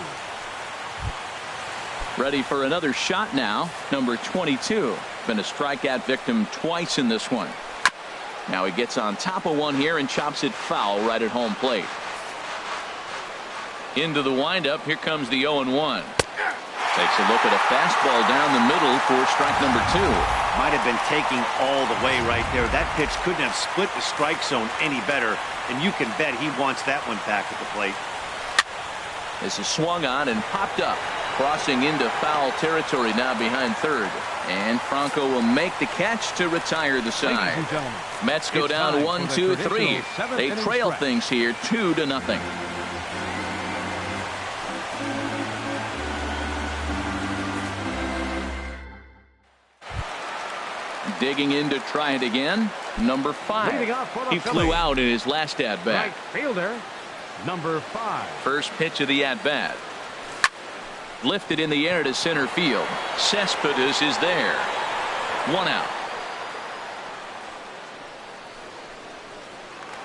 Ready for another shot now. Number 22. Been a strikeout victim twice in this one. Now he gets on top of one here and chops it foul right at home plate. Into the windup. Here comes the 0-1. Takes a look at a fastball down the middle for strike number 2. Might have been taking all the way right there. That pitch couldn't have split the strike zone any better, and you can bet he wants that one back at the plate. This is swung on and popped up. Crossing into foul territory now behind third. And Franco will make the catch to retire the side. Mets go down 1-2-3. They trail things here 2-0. Digging in to try it again. Number 5. He flew out in his last at bat. Right fielder, number 5. First pitch of the at bat. Lifted in the air to center field. Cespedes is there. 1 out.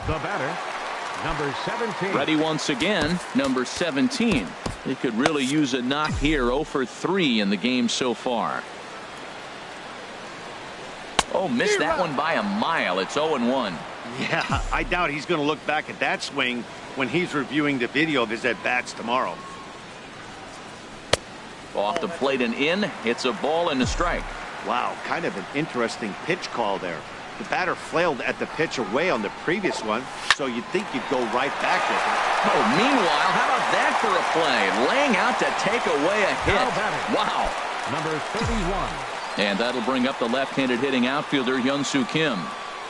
The batter, number 17. Ready once again. Number 17. He could really use a knock here. 0 for 3 in the game so far. Oh, missed that one by a mile. It's 0-1. Yeah, I doubt he's going to look back at that swing when he's reviewing the video of his at-bats tomorrow. Off the plate and in. It's a ball and a strike. Wow, kind of an interesting pitch call there. The batter flailed at the pitch away on the previous one, so you'd think you'd go right back with it. Oh, meanwhile, how about that for a play? Laying out to take away a hit. Wow. Number 31. And that'll bring up the left-handed hitting outfielder Hyun-Soo Kim.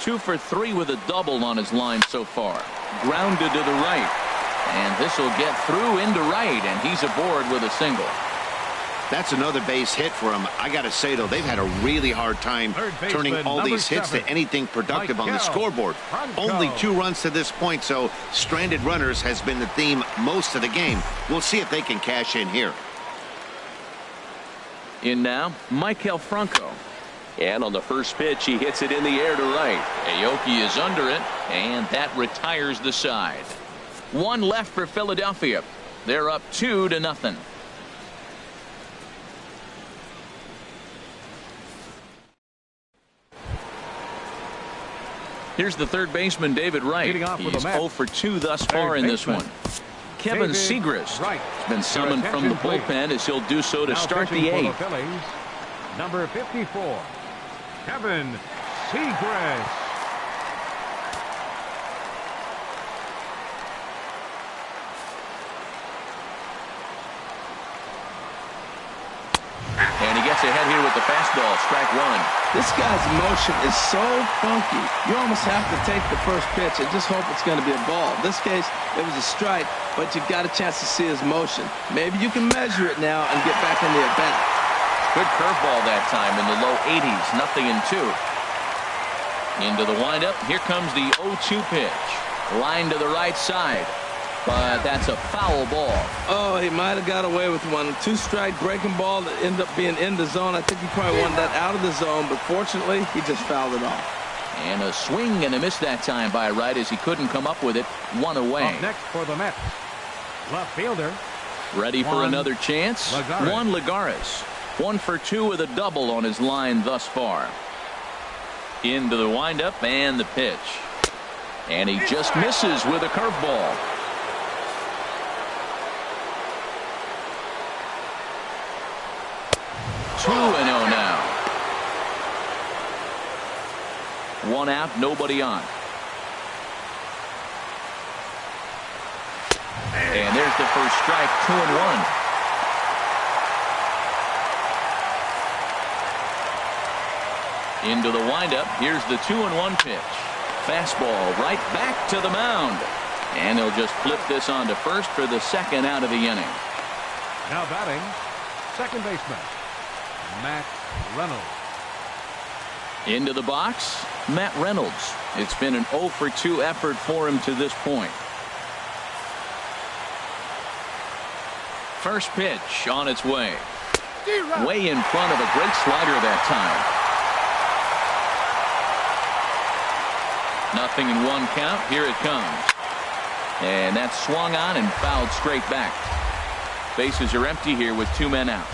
2 for 3 with a double on his line so far. Grounded to the right. And this will get through into right, and he's aboard with a single. That's another base hit for him. I got to say, though, they've had a really hard time turning all these hits to anything productive on the scoreboard. Only 2 runs to this point, so stranded runners has been the theme most of the game. We'll see if they can cash in here. In now, Maikel Franco. And on the first pitch, he hits it in the air to right. Aoki is under it, and that retires the side. 1 left for Philadelphia. They're up 2-0. Here's the third baseman, David Wright. He's 0 for 2 thus far in this one. Kevin Segrist has been summoned from the bullpen as he'll do so to start the 8th. Number 54, Kevin Segrist. And he gets ahead here with the fastball. Strike 1. This guy's motion is so funky. You almost have to take the first pitch and just hope it's going to be a ball. In this case, it was a strike, but you got a chance to see his motion. Maybe you can measure it now and get back in the at-bat. Good curveball that time in the low 80s. 0-2. Into the windup. Here comes the 0-2 pitch. Line to the right side. But that's a foul ball. Oh, he might have got away with one. 2-strike breaking ball that ended up being in the zone. I think he probably wanted that out of the zone, but fortunately, he just fouled it off. And a swing and a miss that time by Wright as he couldn't come up with it. 1 away. Up next for the Mets, left fielder. Ready for another chance? Juan Lagares. 1 for 2 with a double on his line thus far. Into the windup and the pitch. And he just misses with a curveball. 2-0 now. 1 out, nobody on. And there's the first strike. 2-1. Into the windup. Here's the 2-1 pitch. Fastball right back to the mound. And he'll just flip this on to first for the 2nd out of the inning. Now batting, second baseman, Matt Reynolds. Into the box, Matt Reynolds. It's been an 0 for 2 effort for him to this point. First pitch on its way. Way in front of a great slider that time. Nothing in 1 count. Here it comes. And that's swung on and fouled straight back. Bases are empty here with 2 men out.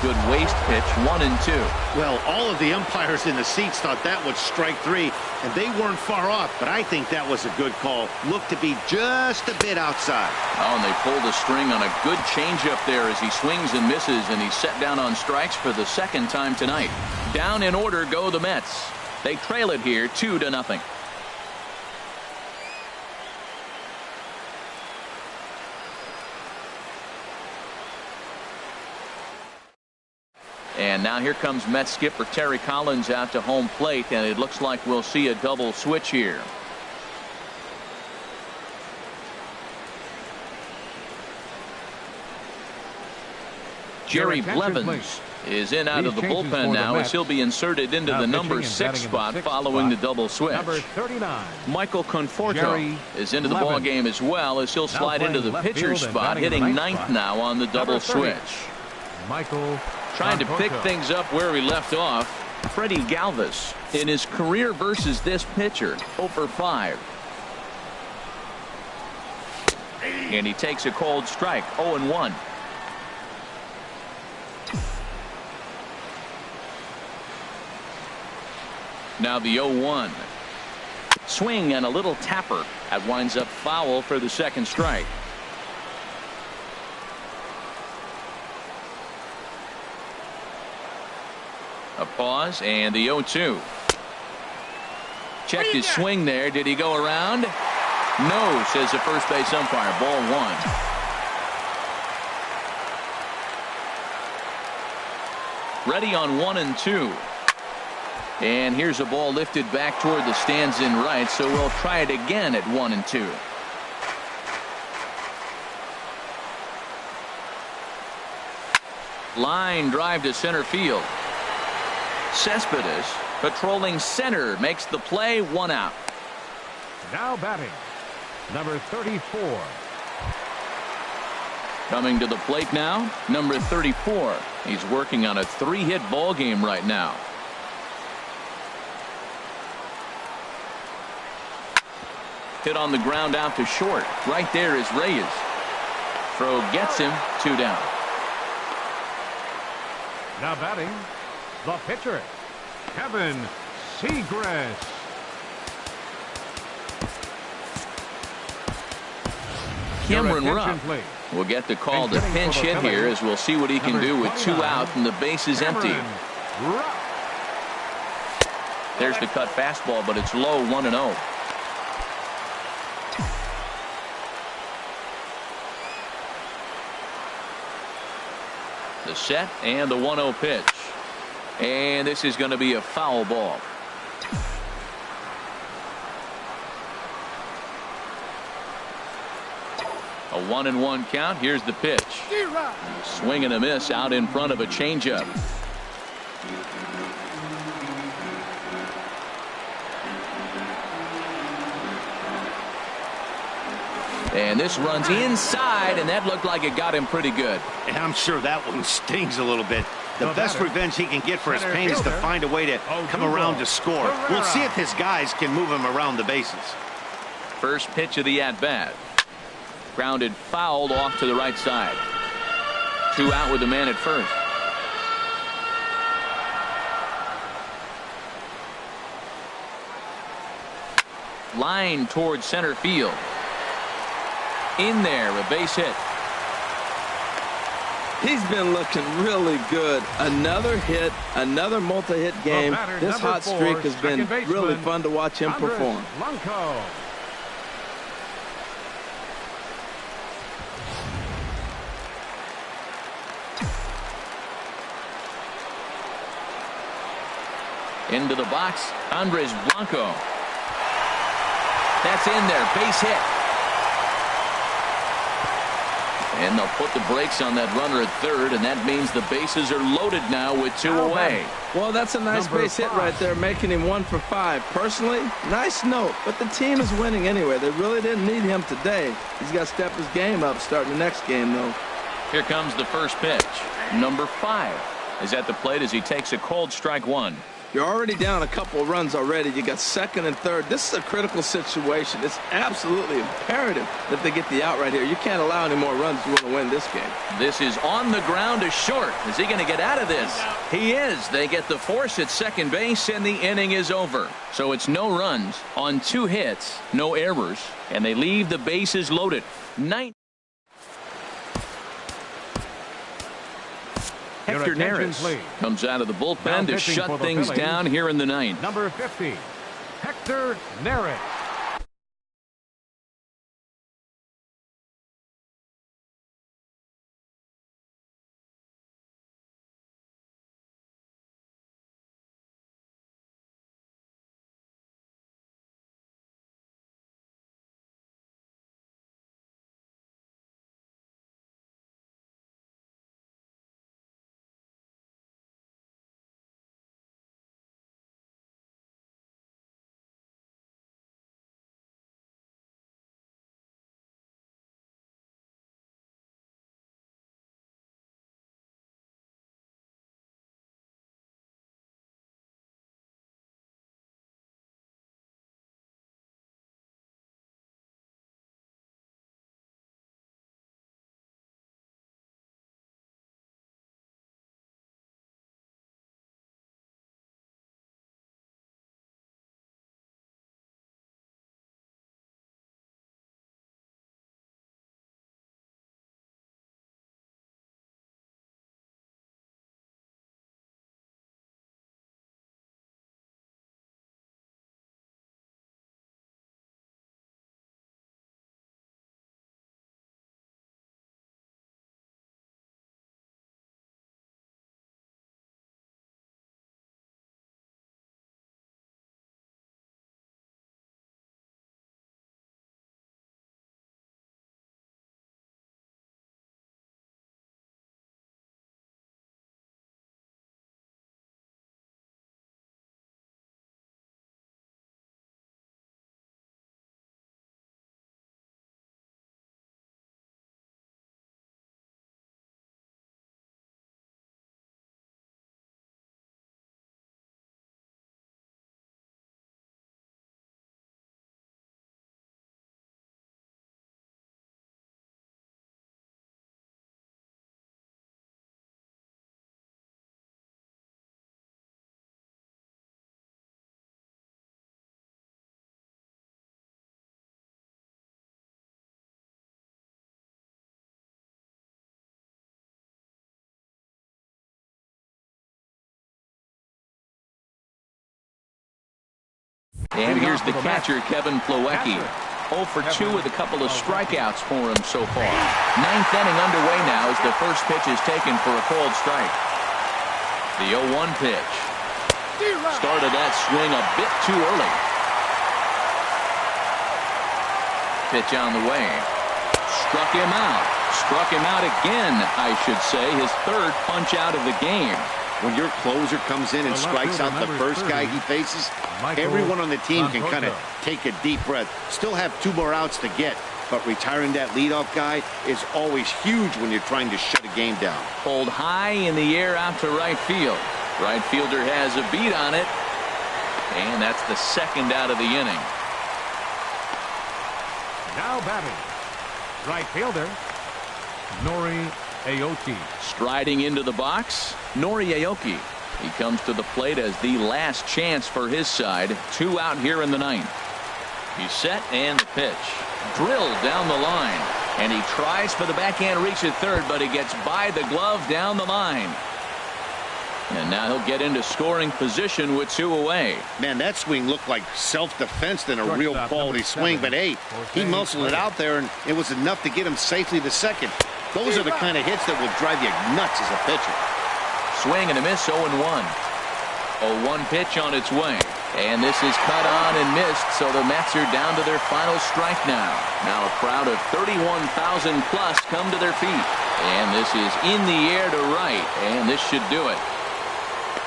Good waste pitch, 1 and 2. Well, all of the umpires in the seats thought that was strike 3, and they weren't far off, but I think that was a good call. Looked to be just a bit outside. Oh, and they pulled a string on a good changeup there as he swings and misses, and he's set down on strikes for the 2nd time tonight. Down in order go the Mets. They trail it here 2-0. And now here comes Mets skipper Terry Collins out to home plate, and it looks like we'll see a double switch here. Jerry Blevins is in out of the bullpen now as he'll be inserted into the number 6 spot following the double switch. Number 39. Michael Conforto is into the ball game as well as he'll slide into the pitcher's spot, hitting 9th now on the double switch. Michael trying to pick things up where we left off. Freddie Galvis in his career versus this pitcher 0 for 5. And he takes a cold strike 0-1. Now the 0-1 swing and a little tapper that winds up foul for the 2nd strike. A pause and the 0-2. Checked his swing there. Did he go around? No, says the first base umpire. Ball 1. Ready on 1 and 2. And here's a ball lifted back toward the stands in right, so we'll try it again at 1 and 2. Line drive to center field. Cespedes patrolling center makes the play, 1 out. Now batting, number 34. Coming to the plate now, number 34. He's working on a 3-hit ball game right now. Hit on the ground out to short. Right there is Reyes. Throw gets him, 2 down. Now batting, the pitcher, Kevin Seagrass. Cameron Rupp will get the call to pinch hit here as we'll see what he can do with 2 out and the base is empty. There's the cut fastball, but it's low, 1-0. The set and the 1-0 pitch. And this is going to be a foul ball. A 1-1 count. Here's the pitch. Swing and a miss out in front of a changeup. And this runs inside, and that looked like it got him pretty good. And I'm sure that one stings a little bit. The best revenge he can get for his pain is to find a way to come around to score. We'll see if his guys can move him around the bases. First pitch of the at-bat. Grounded fouled off to the right side. 2 out with the man at first. Line towards center field. In there, a base hit. He's been looking really good. Another hit, another multi-hit game. This hot streak has been really fun to watch him perform. Blanco. Into the box, Andres Blanco. That's in there, base hit. And they'll put the brakes on that runner at third, and that means the bases are loaded now with 2 away. Well, that's a nice base hit right there, making him 1 for 5. Personally, nice note, but the team is winning anyway. They really didn't need him today. He's got to step his game up starting the next game, though. Here comes the first pitch. Number 5 is at the plate as he takes a cold strike 1. You're already down a couple of runs already. You got second and third. This is a critical situation. It's absolutely imperative that they get the out right here. You can't allow any more runs if you want to win this game. This is on the ground to short. Is he going to get out of this? He is. They get the force at second base, and the inning is over. So it's no runs on 2 hits, no errors, and they leave the bases loaded. Hector Neris comes out of the bullpen to shut things down here in the 9th. Number 50, Hector Neris. And here's the catcher, Kevin Plawecki. 0 for 2 with a couple of strikeouts for him so far. 9th inning underway now as the first pitch is taken for a cold strike. The 0-1 pitch. Started that swing a bit too early. Pitch on the way. Struck him out. Struck him out again, I should say. His 3rd punch out of the game. When your closer comes in and strikes out the first guy he faces, everyone on the team can kind of take a deep breath. Still have 2 more outs to get, but retiring that leadoff guy is always huge when you're trying to shut a game down. Pulled high in the air out to right field. Right fielder has a beat on it, and that's the 2nd out of the inning. Now batting, right fielder, Nori Aoki. Striding into the box, Nori Aoki. He comes to the plate as the last chance for his side. 2 out here in the 9th. He's set and the pitch. Drilled down the line. And he tries for the backhand reach at third, but he gets by the glove down the line. And now he'll get into scoring position with 2 away. Man, that swing looked like self-defense than a real quality swing. But hey, he muscled it out there, and it was enough to get him safely to second. Those are the kind of hits that will drive you nuts as a pitcher. Swing and a miss, 0-1. 0-1 pitch on its way. And this is cut on and missed, so the Mets are down to their final strike now. Now a crowd of 31,000 plus come to their feet. And this is in the air to right, and this should do it.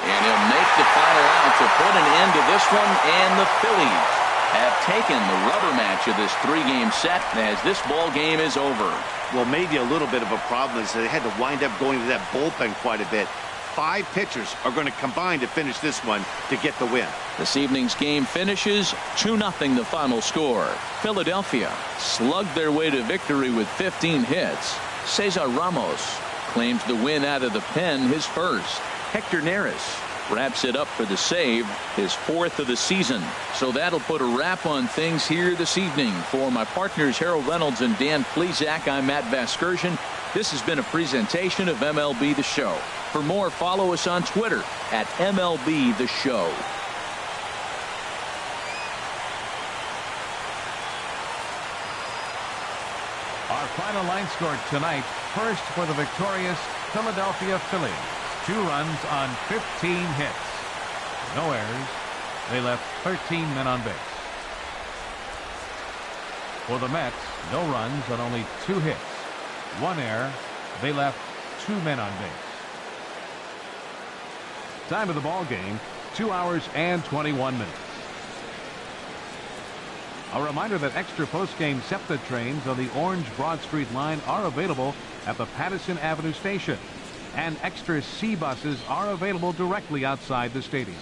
And he'll make the final out to put an end to this one, and the Phillies have taken the rubber match of this 3-game set as this ball game is over. Well, maybe a little bit of a problem is they had to wind up going to that bullpen quite a bit. 5 pitchers are going to combine to finish this one to get the win. This evening's game finishes 2-0 the final score. Philadelphia slugged their way to victory with 15 hits. Cesar Ramos claims the win out of the pen, his first. Hector Neris wraps it up for the save, his 4th of the season. So that'll put a wrap on things here this evening. For my partners Harold Reynolds and Dan Plesac, I'm Matt Vasgersian. This has been a presentation of MLB The Show. For more, follow us on Twitter at MLB The Show. Our final line score tonight, first for the victorious Philadelphia Phillies. 2 runs on 15 hits. No errors. They left 13 men on base. For the Mets, no runs on only 2 hits. 1 error. They left 2 men on base. Time of the ball game, 2 hours and 21 minutes. A reminder that extra post-game SEPTA trains on the Orange Broad Street line are available at the Patterson Avenue station, and extra C buses are available directly outside the stadium.